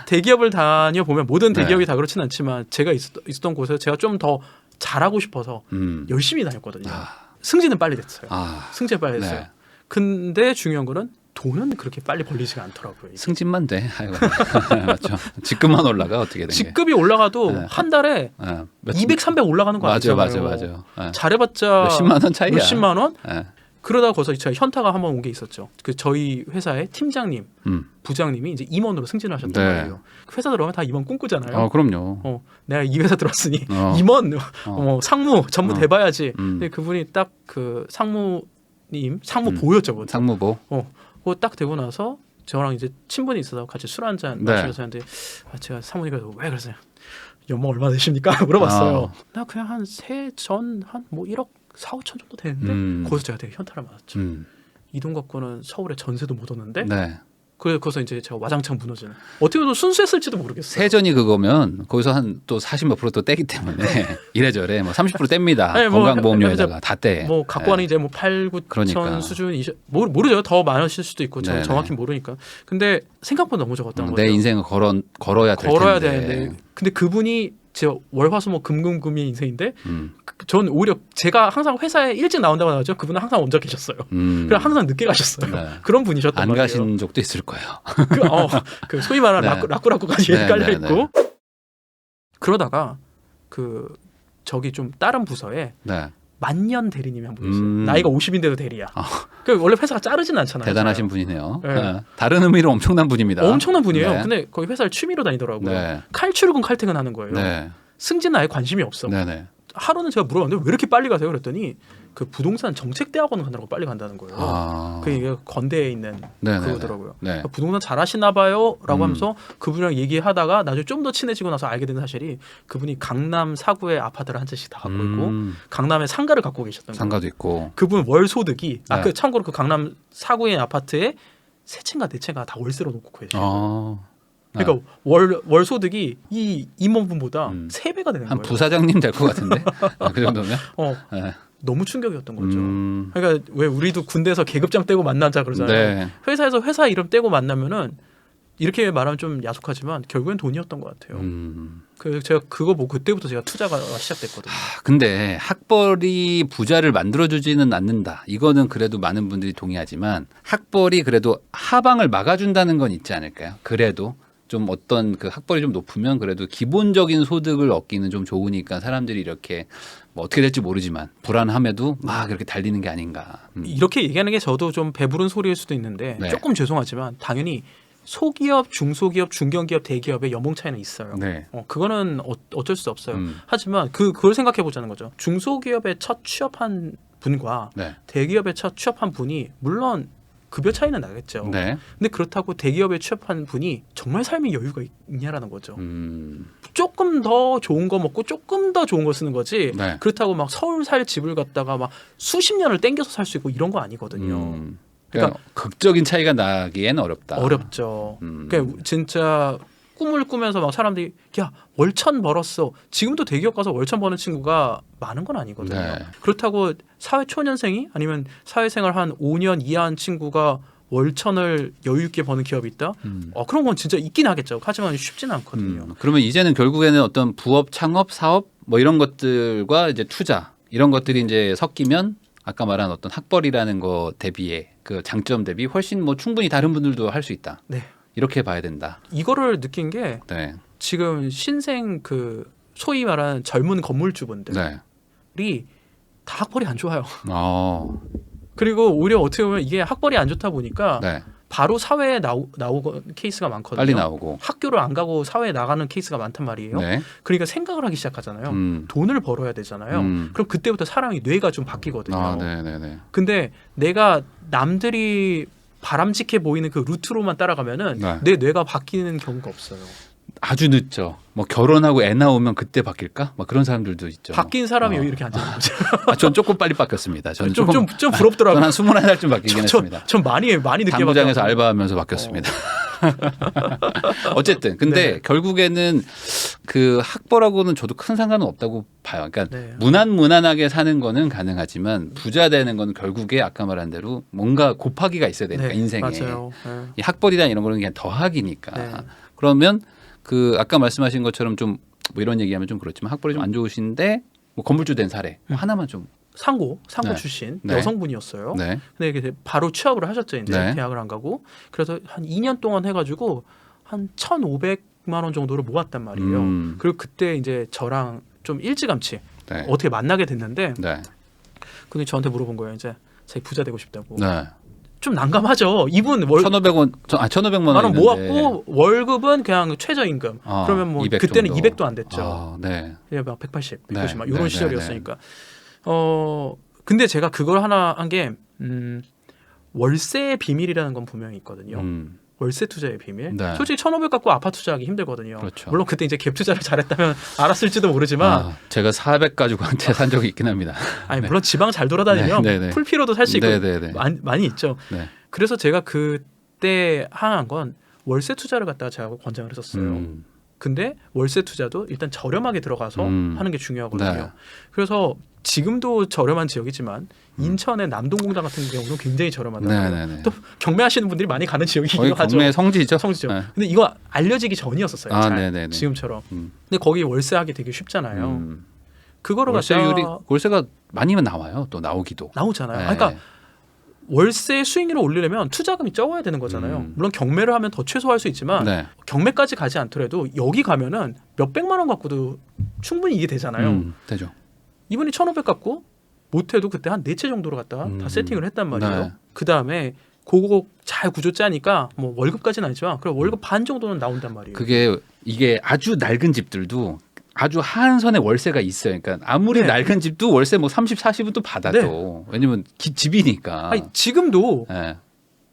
대기업을 다녀 보면 모든 대기업이 다 그렇진 않지만 제가 있었던 곳에 제가 좀 더 잘하고 싶어서 열심히 다녔거든요. 승진은 빨리 됐어요. 승진 빨리 됐어요. 네. 근데 중요한 거는 돈은 그렇게 빨리 벌리지가 않더라고요. 이게. 승진만 돼. 아이고. 맞죠. 직급만 올라가 어떻게 된 게. 직급이 올라가도 네. 한 달에 200, 300 올라가는 거 맞아요, 아니잖아요. 맞아요. 네. 잘해봤자 몇십만 원 차이야. 몇십만 원? 네. 그러다 거기서 제가 현타가 한번 온 게 있었죠. 그 저희 회사의 팀장님, 부장님이 이제 임원으로 승진을 하셨단 네. 말이에요. 회사 들어가면 다 임원 꿈꾸잖아요. 그럼요. 내가 이 회사 들어왔으니 임원, 상무 전부 돼봐야지. 근데 그분이 딱 그 상무 보였죠. 그것도. 상무보. 그거 딱 되고 나서 저랑 이제 친분이 있어서 같이 술 한잔 네. 마시면서 하는데 제가 사모님께서 왜 그러세요? 연봉 얼마 되십니까? 물어봤어요. 나 그냥 한 세전 한 뭐 1억 4, 5천 정도 되는데 거기서 제가 되게 현타를 맞았죠. 이 돈 갖고는 서울에 전세도 못 오는데 네. 거기서 이제 제가 와장창 무너지는. 어떻게 보면 순수했을지도 모르겠어요. 세전이 그거면 거기서 한 또 40몇 %또 떼기 때문에 이래저래 뭐 30% 뗍니다. 아니, 뭐 건강보험료에다가 다 떼. 뭐 갖고 가는 이제 뭐 8, 9천 그러니까. 수준 모르죠. 더 많으실 수도 있고 네네. 정확히 모르니까. 근데 생각보다 너무 적었던 거죠. 내 인생을 걸어야 될 걸어야 텐데. 되는데. 근데 그분이 제 월화수목 금금금의 인생인데 전 오히려 제가 항상 회사에 일찍 나온다고 나오죠. 그분은 항상 혼자 계셨어요. 그리고 항상 늦게 가셨어요. 네. 그런 분이셨단 안 말이에요. 가신 적도 있을 거예요. 그 소위 말하는 네. 라꾸라꾸까지 네, 깔려 네, 있고 그러다가 저기 좀 다른 부서에 네. 만년 대리님이 한 분 계세요. 나이가 50인데도 대리야. 그 원래 회사가 자르진 않잖아요. 대단하신 분이네요. 네. 네. 다른 의미로 엄청난 분입니다. 엄청난 분이에요. 네. 근데 거기 회사를 취미로 다니더라고요. 네. 칼출근 칼퇴근하는 거예요. 네. 승진은 아예 관심이 없어. 네네. 하루는 제가 물어봤는데 왜 이렇게 빨리 가세요? 그랬더니 그 부동산 정책대학원 간다고 빨리 간다는 거예요. 아. 그 이게 건대에 있는 네네네. 그거더라고요. 네. 그러니까 부동산 잘하시나 봐요라고 하면서 그분이랑 얘기하다가 나중에 좀 더 친해지고 나서 알게 된 사실이 그분이 강남 사구에 아파트를 한 채씩 다 갖고 있고 강남에 상가를 갖고 계셨던 거예요. 상가도 있고. 그분 월 소득이 네. 그 참고로 그 강남 사구의 아파트에 세 채인가 네 채가 다 월세로 놓고 계세요. 그러니까 월 소득이 이 임원분보다 3배가 되는 한 거예요. 부사장님 될 것 같은데 그 정도면. 네. 너무 충격이었던 거죠. 그러니까 왜 우리도 군대에서 계급장 떼고 만나자 그러잖아요. 네. 회사에서 회사 이름 떼고 만나면은 이렇게 말하면 좀 야속하지만 결국엔 돈이었던 것 같아요. 그 제가 그거 보고 그때부터 제가 투자가 시작됐거든요. 근데 학벌이 부자를 만들어주지는 않는다. 이거는 그래도 많은 분들이 동의하지만 학벌이 그래도 하방을 막아준다는 건 있지 않을까요? 그래도 좀 어떤 그 학벌이 좀 높으면 그래도 기본적인 소득을 얻기는 좀 좋으니까 사람들이 이렇게 뭐 어떻게 될지 모르지만 불안함에도 막 이렇게 달리는 게 아닌가. 이렇게 얘기하는 게 저도 좀 배부른 소리일 수도 있는데 네. 조금 죄송하지만 당연히 소기업, 중소기업, 중견기업, 대기업의 연봉 차이는 있어요. 네. 그거는 어쩔 수 없어요. 하지만 그걸 생각해 보자는 거죠. 중소기업에 첫 취업한 분과 네. 대기업에 첫 취업한 분이 물론 급여 차이는 나겠죠. 네. 근데 그렇다고 대기업에 취업한 분이 정말 삶의 여유가 있냐라는 거죠. 조금 더 좋은 거 먹고 조금 더 좋은 거 쓰는 거지. 네. 그렇다고 막 서울 살 집을 갖다가 막 수십 년을 땡겨서 살 수 있고 이런 거 아니거든요. 그러니까 극적인 차이가 나기엔 어렵다. 어렵죠. 그러니까 진짜 꿈을 꾸면서 막 사람들이 야 월천 벌었어. 지금도 대기업 가서 월천 버는 친구가 많은 건 아니거든요. 네. 그렇다고 사회 초년생이 아니면 사회생활 한 5년 이하한 친구가 월천을 여유 있게 버는 기업이 있다? 그런 건 진짜 있긴 하겠죠. 하지만 쉽지는 않거든요. 그러면 이제는 결국에는 어떤 부업, 창업, 사업 뭐 이런 것들과 이제 투자 이런 것들이 이제 섞이면 아까 말한 어떤 학벌이라는 거 대비에 그 장점 대비 훨씬 뭐 충분히 다른 분들도 할 수 있다. 네. 이렇게 봐야 된다. 이거를 느낀 게 네. 지금 신생 그 소위 말하는 젊은 건물주분들이 네. 다 학벌이 안 좋아요. 그리고 오히려 어떻게 보면 이게 학벌이 안 좋다 보니까 네. 바로 사회에 나오고 케이스가 많거든요. 빨리 나오고. 학교를 안 가고 사회에 나가는 케이스가 많단 말이에요. 네. 그러니까 생각을 하기 시작하잖아요. 돈을 벌어야 되잖아요. 그럼 그때부터 사람이 뇌가 좀 바뀌거든요. 네네네. 근데 내가 남들이 바람직해 보이는 그 루트로만 따라가면은 네. 내 뇌가 바뀌는 경우가 없어요. 아주 늦죠. 뭐 결혼하고 애 나오면 그때 바뀔까? 막 그런 사람들도 있죠. 바뀐 사람이 왜 이렇게 안 되는 거죠? 전 조금 빨리 바뀌었습니다. 저는 좀 부럽더라고요. 저는 한 21살쯤 바뀌긴 했습니다. 전 많이 늦게 당구장에서 바뀌었어요. 알바하면서 바뀌었습니다. 어쨌든 근데 네. 결국에는 그 학벌하고는 저도 큰 상관은 없다고 봐요. 그러니까 네. 무난무난하게 사는 거는 가능하지만 부자 되는 건 결국에 아까 말한 대로 뭔가 곱하기가 있어야 되니까 인생에 맞아요. 네. 이 학벌이나 이런 거는 그냥 더하기니까. 네. 그러면 그 아까 말씀하신 것처럼 좀 뭐 이런 얘기하면 좀 그렇지만 학벌이 좀 안 좋으신데 뭐 건물주 된 사례 뭐 하나만 좀. 상고 네. 출신 네. 여성분이었어요. 네. 근데 이게 바로 취업을 하셨죠. 이제 네. 대학을 안 가고 그래서 한 2년 동안 해가지고 한 1,500만 원 정도를 모았단 말이에요. 그리고 그때 이제 저랑 좀 일찌감치 네. 어떻게 만나게 됐는데 네. 근데 저한테 물어본 거예요. 이제 자기 부자 되고 싶다고. 네. 좀 난감하죠. 이분 1,500원, 1,500만 원 원 모았고 월급은 그냥 최저임금. 그러면 뭐 200 그때는 정도. 200도 안 됐죠. 네. 예, 막 180, 네. 190 막 이런 네, 시절이었으니까. 근데 제가 그걸 하나 한 게 월세의 비밀이라는 건 분명히 있거든요. 월세 투자의 비밀. 네. 솔직히 1,500 갖고 아파트 투자하기 힘들거든요. 그렇죠. 물론 그때 이제 갭 투자를 잘했다면 알았을지도 모르지만 제가 400 가지고 한테 산 적이 있긴 합니다. 아니 물론 지방 잘 돌아다니면 네, 네, 네. 풀피로도 살 수 있고 네. 많이 있죠. 네. 그래서 제가 그때 한 건 월세 투자를 갖다가 제가 권장을 했었어요. 근데 월세 투자도 일단 저렴하게 들어가서 하는 게 중요하거든요. 네. 그래서 지금도 저렴한 지역이지만 인천의 남동공단 같은 경우는 굉장히 저렴하더라고요. 네. 또 경매하시는 분들이 많이 가는 거의 지역이기도 하죠. 경매 성지죠. 성지죠. 네. 근데 이거 알려지기 전이었었어요. 잘. 지금처럼. 근데 거기 월세하기 되게 쉽잖아요. 그거를 월세율이 갖다가 월세가 많이면 나와요. 또 나오기도. 나오잖아요. 네. 그러니까 월세 수익률을 올리려면 투자금이 적어야 되는 거잖아요. 물론 경매를 하면 더 최소화할 수 있지만 네. 경매까지 가지 않더라도 여기 가면은 몇 백만 원 갖고도 충분히 이게 되잖아요. 되죠. 이분이 1,500 갖고 못해도 그때 한 4채 정도로 갖다가 다 세팅을 했단 말이에요. 네. 그 다음에 그거 잘 구조 짜니까 뭐 월급까지는 아니지만 그럼 월급 반 정도는 나온단 말이에요. 이게 아주 낡은 집들도 아주 하한선에 월세가 있어요. 그러니까 아무리 네. 낡은 집도 월세 뭐 30, 40은 또 받아도 왜냐면 집이니까. 아니, 지금도 네.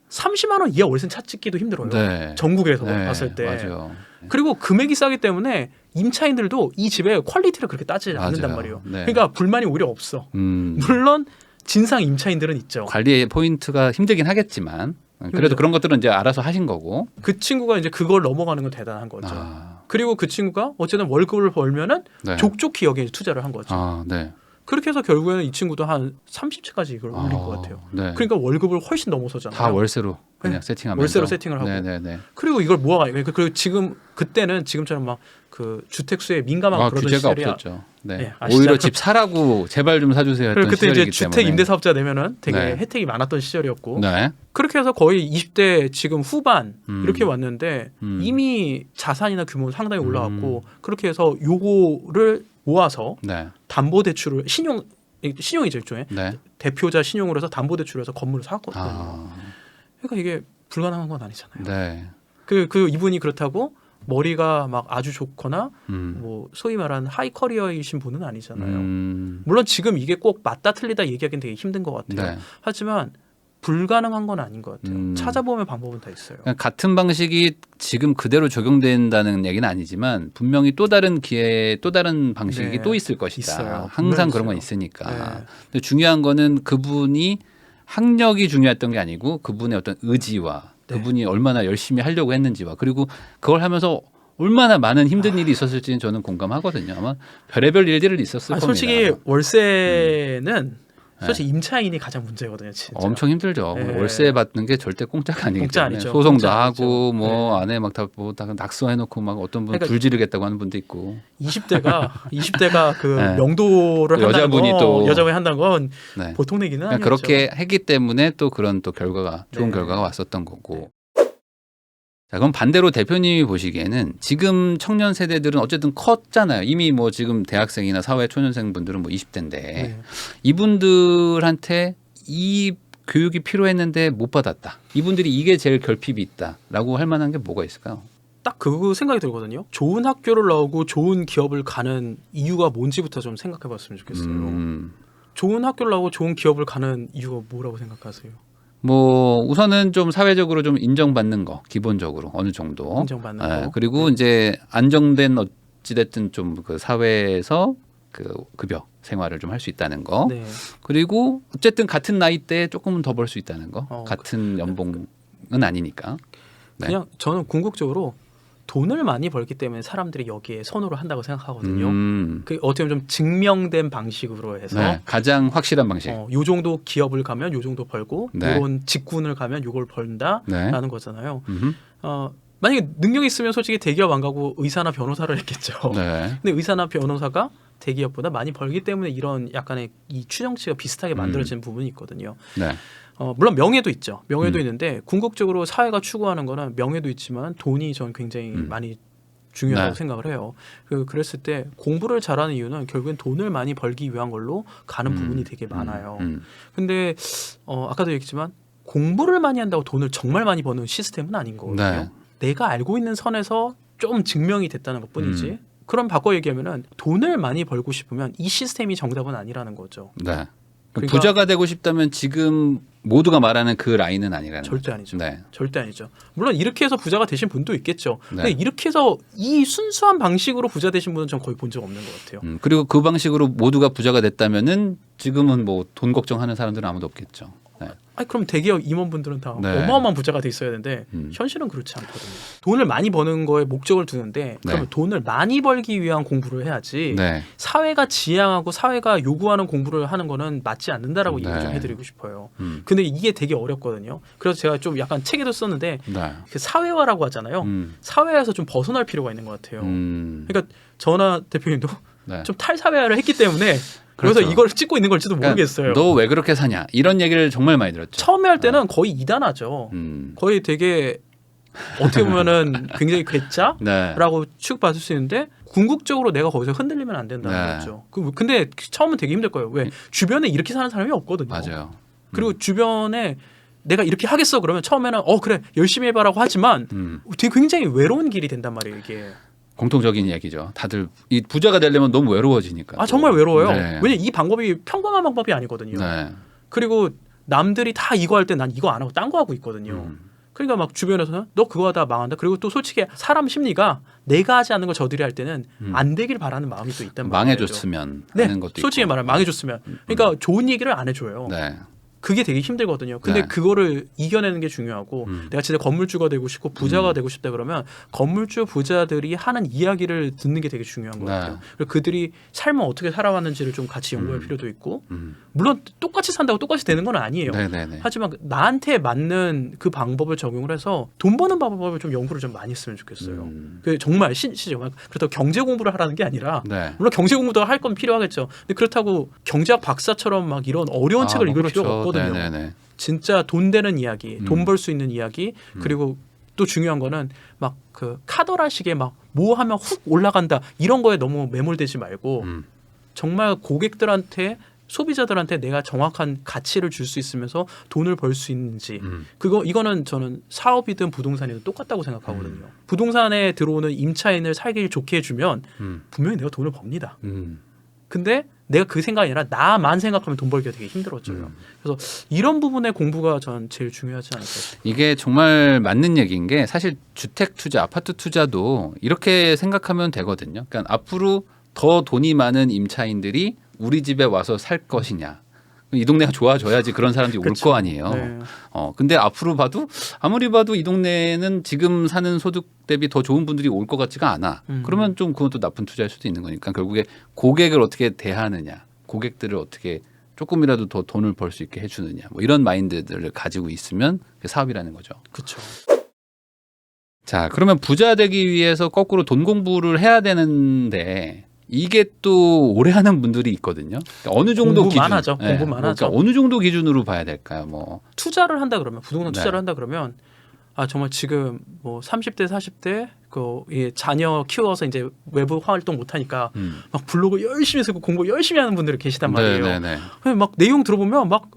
30만 원 이하 월세는 찾기도 힘들어요. 네. 전국에서 네. 봤을 때. 맞아요. 그리고 금액이 싸기 때문에 임차인들도 이 집의 퀄리티를 그렇게 따지지 맞아요. 않는단 말이에요. 네. 그러니까 불만이 오히려 없어. 물론 진상 임차인들은 있죠. 관리의 포인트가 힘들긴 하겠지만 그래도 그런 것들은 이제 알아서 하신 거고. 그 친구가 이제 그걸 넘어가는 건 대단한 거죠. 아, 그리고 그 친구가 어쨌든 월급을 벌면은 네. 족족히 여기에 투자를 한 거죠. 아, 네. 그렇게 해서 결국에는 이 친구도 한 30채까지 이걸 올린 것 같아요. 네. 그러니까 월급을 훨씬 넘어서잖아요. 다 월세로 그냥 네. 세팅하면서 월세로 세팅을 하고. 네네네. 그리고 이걸 모아가지고 그리고 지금 그때는 지금처럼 막 그 주택수에 민감하고 그러던 규제가 시절이 없었죠. 네. 네, 아시죠? 오히려 집 사라고 제발 좀 사주세요 했던 그리고 그때 이제 시절이기 주택 때문에. 임대사업자 내면은 되게 네. 혜택이 많았던 시절이었고 네. 그렇게 해서 거의 20대 지금 후반 이렇게 왔는데 이미 자산이나 규모는 상당히 올라갔고 그렇게 해서 요거를 모아서 네. 담보대출을 신용이죠 일종의 네. 대표자 신용으로 해서 담보대출을 해서 건물을 샀거든요. 아, 그러니까 이게 불가능한 건 아니잖아요. 네. 그 이분이 그렇다고 머리가 막 아주 좋거나 음. 뭐 소위 말하는 하이 커리어이신 분은 아니잖아요. 음. 물론 지금 이게 꼭 맞다 틀리다 얘기하기는 되게 힘든 것 같아요. 네. 하지만 불가능한 건 아닌 것 같아요. 찾아보면 방법은 다 있어요. 그러니까 같은 방식이 지금 그대로 적용된다는 얘기는 아니지만 분명히 또 다른 기회, 또 다른 방식이 네. 또 있을 것이다. 있어요. 항상 분명히 그런 건 있어요. 있으니까. 네. 근데 중요한 거는 그분이 학력이 중요했던 게 아니고 그분의 어떤 의지와 네. 그분이 얼마나 열심히 하려고 했는지와 그리고 그걸 하면서 얼마나 많은 힘든 일이 있었을지는 저는 공감하거든요. 아마 별의별 일들이 있었을 겁니다. 솔직히 월세는 사실 임차인이 가장 문제거든요. 진짜. 엄청 힘들죠. 네. 월세 받는 게 절대 공짜가 아니기 공짜 때문에 아니죠. 소송도 공짜 하고 아니죠. 뭐 네. 안에 막 다 뭐 다 낙서해놓고 막 어떤 분 그러니까 불지르겠다고 하는 분도 있고. 20대가 그 네. 명도를 한다는 여자분이 건, 또- 여자분이 한다는 건 네. 보통 얘기는 그러니까 아니었죠. 그렇게 했기 때문에 또 그런 또 결과가 좋은 네. 결과가 왔었던 거고. 자, 그럼 반대로 대표님이 보시기에는 지금 청년 세대들은 어쨌든 컸잖아요. 이미 뭐 지금 대학생이나 사회 초년생 분들은 뭐 20대인데 네. 이분들한테 이 교육이 필요했는데 못 받았다. 이분들이 이게 제일 결핍이 있다라고 할 만한 게 뭐가 있을까요? 딱 그 생각이 들거든요. 좋은 학교를 나오고 좋은 기업을 가는 이유가 뭔지부터 좀 생각해봤으면 좋겠어요. 좋은 학교를 나오고 좋은 기업을 가는 이유가 뭐라고 생각하세요? 뭐 우선은 좀 사회적으로 좀 인정받는 거 기본적으로 어느 정도 인정받는 거. 그리고 이제 안정된 어찌됐든 좀 그 사회에서 그 급여 생활을 좀 할 수 있다는 거 네. 그리고 어쨌든 같은 나이대에 조금은 더 벌 수 있다는 거 같은 연봉은 아니니까 네. 그냥 저는 궁극적으로 돈을 많이 벌기 때문에 사람들이 여기에 선호를 한다고 생각하거든요. 그 어떻게 보면 좀 증명된 방식으로 해서 네, 가장 확실한 방식. 요 정도 기업을 가면 요 정도 벌고 네. 이런 직군을 가면 요걸 벌다라는 네. 거잖아요. 음흠. 만약에 능력이 있으면 솔직히 대기업 안 가고 의사나 변호사를 했겠죠. 네. 근데 의사나 변호사가 대기업보다 많이 벌기 때문에 이런 약간의 이 추정치가 비슷하게 만들어지는 부분이 있거든요. 네. 물론 명예도 있죠. 명예도 있는데 궁극적으로 사회가 추구하는 거는 명예도 있지만 돈이 전 굉장히 많이 중요하다고 네. 생각을 해요. 그랬을 때 공부를 잘하는 이유는 결국엔 돈을 많이 벌기 위한 걸로 가는 부분이 되게 많아요. 근데 아까도 얘기했지만 공부를 많이 한다고 돈을 정말 많이 버는 시스템은 아닌 거거든요. 네. 내가 알고 있는 선에서 좀 증명이 됐다는 것뿐이지. 그럼 바꿔 얘기하면은 돈을 많이 벌고 싶으면 이 시스템이 정답은 아니라는 거죠. 네. 그러니까 부자가 되고 싶다면 지금 모두가 말하는 그 라인은 아니라는 절대 거죠. 아니죠. 네. 절대 아니죠. 물론 이렇게 해서 부자가 되신 분도 있겠죠. 네. 근데 이렇게 해서 이 순수한 방식으로 부자 되신 분은 전 거의 본 적 없는 것 같아요. 그리고 그 방식으로 모두가 부자가 됐다면은 지금은 뭐 돈 걱정하는 사람들은 아무도 없겠죠. 네. 아니 그럼 대기업 임원분들은 다 네. 어마어마한 부자가 돼 있어야 되는데 현실은 그렇지 않거든요. 돈을 많이 버는 거에 목적을 두는데 그러면 네. 돈을 많이 벌기 위한 공부를 해야지 네. 사회가 지향하고 사회가 요구하는 공부를 하는 거는 맞지 않는다라고 네. 얘기 좀 해드리고 싶어요. 근데 이게 되게 어렵거든요. 그래서 제가 좀 약간 책에도 썼는데 네. 그 사회화라고 하잖아요. 사회에서 좀 벗어날 필요가 있는 것 같아요. 그러니까 저나 대표님도 네. 좀 탈사회화를 했기 때문에 그래서 그렇죠. 이걸 찍고 있는 걸지도 모르겠어요. 너 왜 그렇게 사냐 이런 얘기를 정말 많이 들었죠. 처음에 할 때는 거의 이단하죠. 음. 거의 되게 어떻게 보면은 굉장히 괴짜라고 네. 취급받을 수 있는데 궁극적으로 내가 거기서 흔들리면 안 된다는 네. 거죠. 근데 처음은 되게 힘들 거예요. 왜 주변에 이렇게 사는 사람이 없거든요. 맞아요. 그리고 주변에 내가 이렇게 하겠어 그러면 처음에는 그래 열심히 해봐라고 하지만 되게 굉장히 외로운 길이 된단 말이에요 이게. 공통적인 얘기죠. 다들 이 부자가 되려면 너무 외로워지니까. 아 정말 외로워요. 네. 왜냐 이 방법이 평범한 방법이 아니거든요. 네. 그리고 남들이 다 이거 할 때 난 이거 안 하고 딴 거 하고 있거든요. 그러니까 막 주변에서는 너 그거 하다 망한다. 그리고 또 솔직히 사람 심리가 내가 하지 않는 걸 저들이 할 때는 안 되길 바라는 마음이 또 있단 말이죠. 망해줬으면 하는 것도 솔직히 있고. 말하면 망해줬으면. 그러니까 좋은 얘기를 안 해줘요. 네. 그게 되게 힘들거든요. 근데 네. 그거를 이겨내는 게 중요하고 내가 진짜 건물주가 되고 싶고 부자가 되고 싶다 그러면 건물주 부자들이 하는 이야기를 듣는 게 되게 중요한 것 네. 같아요. 그리고 그들이 삶을 어떻게 살아왔는지를 좀 같이 연구할 필요도 있고 물론 똑같이 산다고 똑같이 되는 건 아니에요. 네네네. 하지만 나한테 맞는 그 방법을 적용을 해서 돈 버는 방법을 좀 연구를 좀 많이 했으면 좋겠어요. 그 정말 정말 그렇다고 경제 공부를 하라는 게 아니라 네. 물론 경제 공부도 할 건 필요하겠죠. 근데 그렇다고 경제학 박사처럼 막 이런 어려운 책을 읽을 그렇죠. 필요가 없거든요. 네네네. 진짜 돈 되는 이야기, 돈 벌 수 있는 이야기, 그리고 또 중요한 거는 막 그 카더라식의 막 뭐 하면 훅 올라간다 이런 거에 너무 매몰되지 말고 정말 고객들한테 소비자들한테 내가 정확한 가치를 줄 수 있으면서 돈을 벌 수 있는지 이거는 저는 사업이든 부동산이든 똑같다고 생각하거든요. 부동산에 들어오는 임차인을 살기 좋게 해주면 분명히 내가 돈을 법니다. 근데 내가 그 생각이 아니라 나만 생각하면 돈 벌기가 되게 힘들어져요. 그래서 이런 부분의 공부가 전 제일 중요하지 않을까 싶어요. 이게 정말 맞는 얘기인 게 사실 주택 투자, 아파트 투자도 이렇게 생각하면 되거든요. 그러니까 앞으로 더 돈이 많은 임차인들이 우리 집에 와서 살 것이냐. 이 동네가 좋아져야지 그런 사람들이 올 거 아니에요. 네. 근데 앞으로 봐도 아무리 봐도 이 동네는 지금 사는 소득 대비 더 좋은 분들이 올 것 같지가 않아. 그러면 좀 그것도 나쁜 투자일 수도 있는 거니까 결국에 고객을 어떻게 대하느냐, 고객들을 어떻게 조금이라도 더 돈을 벌 수 있게 해주느냐, 뭐 이런 마인드들을 가지고 있으면 그게 사업이라는 거죠. 그렇죠. 자, 그러면 부자 되기 위해서 거꾸로 돈 공부를 해야 되는데. 이게 또 오래 하는 분들이 있거든요. 그러니까 어느 정도 공부만 기준, 하죠. 공부만 그러니까 하죠. 어느 정도 기준으로 봐야 될까요? 뭐 투자를 한다 그러면 부동산 네. 투자를 한다 그러면 정말 지금 뭐 30대 40대 자녀 키워서 이제 외부 활동 못 하니까 막 블로그 열심히 쓰고 공부 열심히 하는 분들이 계시단 말이에요. 네네네. 근데 막 내용 들어보면 막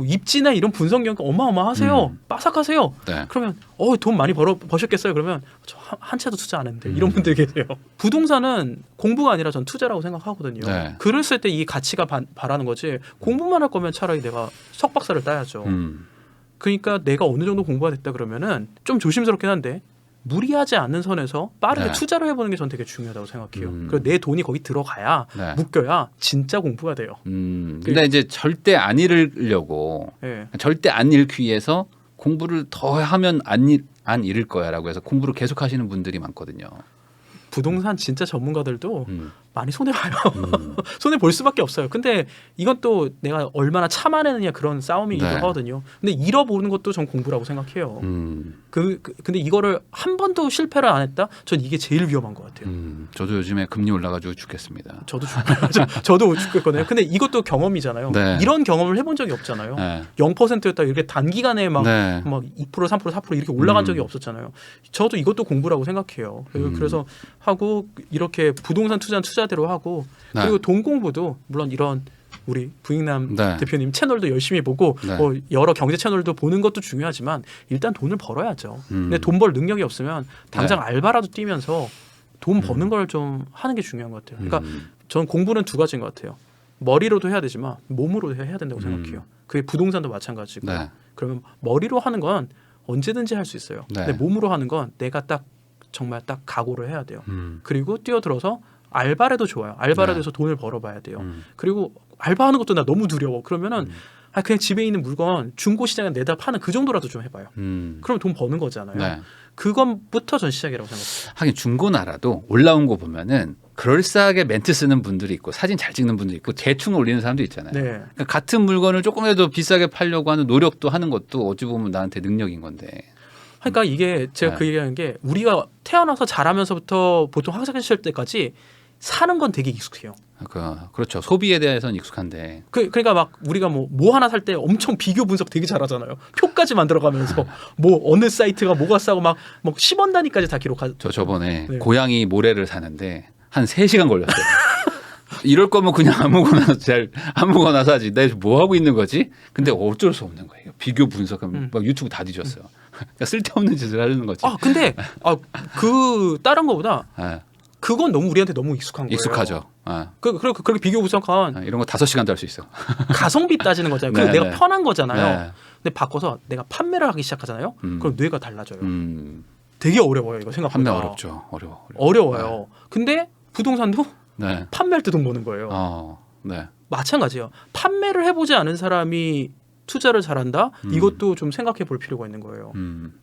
입지나 이런 분석 연구 어마어마하세요. 빠삭하세요. 네. 그러면 돈 많이 버셨겠어요. 그러면 저 한 채도 투자 안 했는데 이런 분들 계세요. 부동산은 공부가 아니라 전 투자라고 생각하거든요. 네. 글을 쓸 때 이 가치가 바라는 거지 공부만 할 거면 차라리 내가 석박사를 따야죠. 그러니까 내가 어느 정도 공부가 됐다 그러면은 좀 조심스럽긴 한데 무리하지 않는 선에서 빠르게 네. 투자를 해보는 게 전 되게 중요하다고 생각해요. 그리고 내 돈이 거기 들어가야 네. 묶여야 진짜 공부가 돼요. 근데 이제 절대 안 잃으려고 예. 절대 안 잃기 위해서 공부를 더 하면 안 잃을 거야라고 해서 공부를 계속 하시는 분들이 많거든요. 부동산 진짜 전문가들도 많이 손해 봐요. 손해 볼 수밖에 없어요. 근데 이건 또 내가 얼마나 참아내느냐 그런 싸움이기도 네. 하거든요. 근데 잃어보는 것도 전 공부라고 생각해요. 근데 이거를 한 번도 실패를 안 했다? 전 이게 제일 위험한 것 같아요. 저도 요즘에 금리 올라가지고 죽겠습니다. 저도 죽겠거든요. 근데 이것도 경험이잖아요. 네. 이런 경험을 해본 적이 없잖아요. 네. 0%였다 이렇게 단기간에 막 네. 2%, 3%, 4% 이렇게 올라간 적이 없었잖아요. 저도 이것도 공부라고 생각해요. 그래서 하고 이렇게 부동산 투자는 투자대로 하고 네. 그리고 돈 공부도 물론 이런 우리 부익남 네. 대표님 채널도 열심히 보고 네. 여러 경제 채널도 보는 것도 중요하지만 일단 돈을 벌어야죠. 근데 돈 벌 능력이 없으면 당장 알바라도 뛰면서 돈 버는 걸 좀 하는 게 중요한 것 같아요. 그러니까 저는 공부는 두 가지인 것 같아요. 머리로도 해야 되지만 몸으로도 해야 된다고 생각해요. 그게 부동산도 마찬가지고. 네. 그러면 머리로 하는 건 언제든지 할 수 있어요. 네. 근데 몸으로 하는 건 내가 정말 딱 각오를 해야 돼요. 그리고 뛰어들어서 알바라도 좋아요. 알바라도 해서 돈을 벌어봐야 돼요. 그리고 알바하는 것도 나 너무 두려워. 그러면은 그냥 집에 있는 물건 중고 시장에 내다 파는 그 정도라도 좀 해봐요. 그럼 돈 버는 거잖아요. 네. 그것부터 전 시작이라고 생각해요. 하긴 중고나라도 올라온 거 보면은 그럴싸하게 멘트 쓰는 분들이 있고 사진 잘 찍는 분들이 있고 대충 올리는 사람도 있잖아요. 네. 그러니까 같은 물건을 조금이라도 비싸게 팔려고 하는 노력도 하는 것도 어찌 보면 나한테 능력인 건데. 그러니까 이게 제가 네. 그 얘기하는 게 우리가 태어나서 자라면서부터 보통 학창 시절 때까지 사는 건 되게 익숙해요. 그렇죠. 소비에 대해서는 익숙한데. 그러니까 막 우리가 뭐 하나 살 때 엄청 비교 분석 되게 잘하잖아요. 표까지 만들어가면서 뭐 어느 사이트가 뭐가 싸고 막 10원 단위까지 다 기록하. 저번에 네. 고양이 모래를 사는데 한 3시간 걸렸어요. 이럴 거면 그냥 아무거나 사지. 내가 뭐 하고 있는 거지? 근데 어쩔 수 없는 거예요. 비교 분석하면 막 유튜브 다 뒤졌어요. 그러니까 쓸데없는 짓을 하려는 거지. 근데 그 다른 거보다 아, 그건 너무 우리한테 너무 익숙한 거예요. 익숙하죠. 아, 그렇게 비교 분석한 이런 거 5시간도 할 수 있어. 가성비 따지는 거잖아요. 그리고 네, 내가 네. 편한 거잖아요. 네. 근데 바꿔서 내가 판매를 하기 시작하잖아요. 그럼 뇌가 달라져요. 되게 어려워요. 이거 생각보다. 판매 어렵죠. 어려워요. 근데 부동산도 네. 판매할 때 돈 버는 거예요. 네. 마찬가지예요. 판매를 해보지 않은 사람이 투자를 잘한다. 이것도 좀 생각해 볼 필요가 있는 거예요.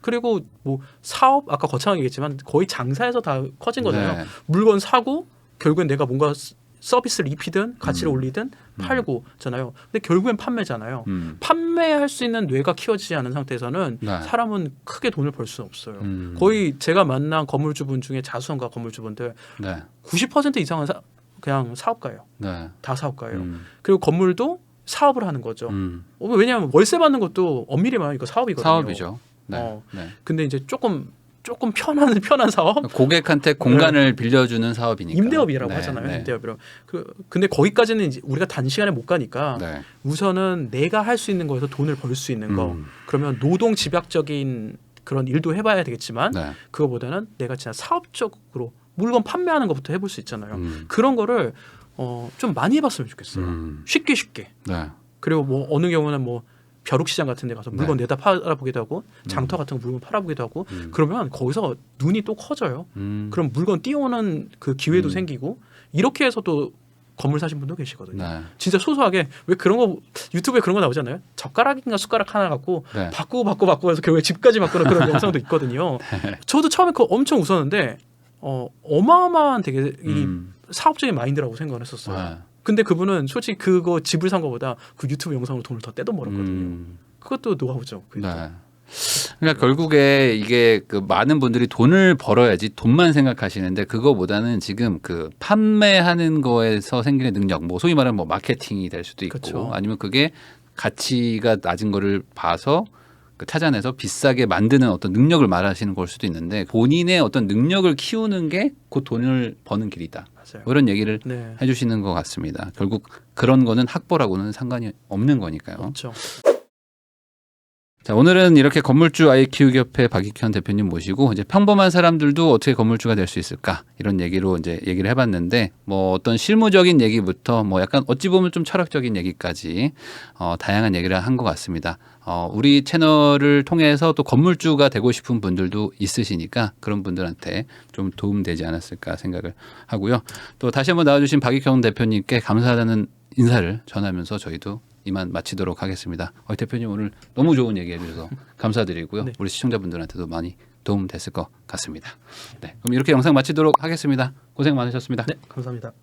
그리고 뭐 사업 아까 거창하게 얘기했지만 거의 장사에서 다 커진 거잖아요. 네. 물건 사고 결국엔 내가 뭔가 서비스를 입히든 가치를 올리든 팔고잖아요. 근데 결국엔 판매잖아요. 판매할 수 있는 뇌가 키워지지 않은 상태에서는 네. 사람은 크게 돈을 벌 수는 없어요. 음. 거의 제가 만난 건물주분 중에 자수성가 건물주분들 네. 90% 이상은 그냥 사업가예요. 네. 다 사업가예요. 그리고 건물도 사업을 하는 거죠. 음. 왜냐하면 월세 받는 것도 엄밀히 말하면 이거 사업이거든요. 사업이죠. 네. 어. 네. 근데 이제 조금 편한 사업, 고객한테 공간을 빌려주는 사업이니까. 임대업이라고 네, 하잖아요. 네. 임대업이라고. 근데 거기까지는 이제 우리가 단시간에 못 가니까 네. 우선은 내가 할 수 있는 거에서 돈을 벌 수 있는 거. 음. 그러면 노동 집약적인 그런 일도 해봐야 되겠지만 네. 그거보다는 내가 진짜 사업적으로 물건 판매하는 것부터 해볼 수 있잖아요. 그런 거를 좀 많이 해봤으면 좋겠어요. 쉽게. 네. 그리고 뭐 어느 경우는 뭐 벼룩시장 같은 데 가서 물건 내다 팔아보기도 하고 장터 같은 거 물건 팔아보기도 하고 그러면 거기서 눈이 또 커져요. 그럼 물건 띄워오는 그 기회도 생기고 이렇게 해서 또 건물 사신 분도 계시거든요. 네. 진짜 소소하게 왜 그런 거 유튜브에 그런 거 나오잖아요. 젓가락인가 숟가락 하나 갖고 네. 바꾸고 해서 결국에 집까지 바꾸는 그런 영상도 있거든요. 저도 처음에 그거 엄청 웃었는데 어마어마한 되게 이 사업적인 마인드라고 생각을 했었어요. 네. 근데 그분은 솔직히 그거 집을 산 거보다 그 유튜브 영상으로 돈을 더 떼돈 벌었거든요. 그것도 노하우죠. 네. 그러니까 결국에 이게 그 많은 분들이 돈을 벌어야지 돈만 생각하시는데 그거보다는 지금 그 판매하는 거에서 생기는 능력, 뭐 소위 말하는 뭐 마케팅이 될 수도 있고 그쵸. 아니면 그게 가치가 낮은 거를 봐서 그 찾아내서 비싸게 만드는 어떤 능력을 말하시는 걸 수도 있는데 본인의 어떤 능력을 키우는 게 곧 돈을 버는 길이다. 맞아요. 뭐 이런 얘기를 네. 해주시는 것 같습니다. 결국 그런 거는 학벌하고는 상관이 없는 거니까요. 그렇죠. 자, 오늘은 이렇게 건물주 아이 키우기 협회 박익현 대표님 모시고 이제 평범한 사람들도 어떻게 건물주가 될 수 있을까 이런 얘기로 이제 얘기를 해봤는데 뭐 어떤 실무적인 얘기부터 뭐 약간 어찌 보면 좀 철학적인 얘기까지 다양한 얘기를 한 것 같습니다. 우리 채널을 통해서 또 건물주가 되고 싶은 분들도 있으시니까 그런 분들한테 좀 도움되지 않았을까 생각을 하고요. 또 다시 한번 나와주신 박익현 대표님께 감사하다는 인사를 전하면서 저희도 이만 마치도록 하겠습니다. 대표님 오늘 너무 좋은 얘기 해주셔서 감사드리고요. 네. 우리 시청자분들한테도 많이 도움 됐을 것 같습니다. 네, 그럼 이렇게 영상 마치도록 하겠습니다. 고생 많으셨습니다. 네, 감사합니다.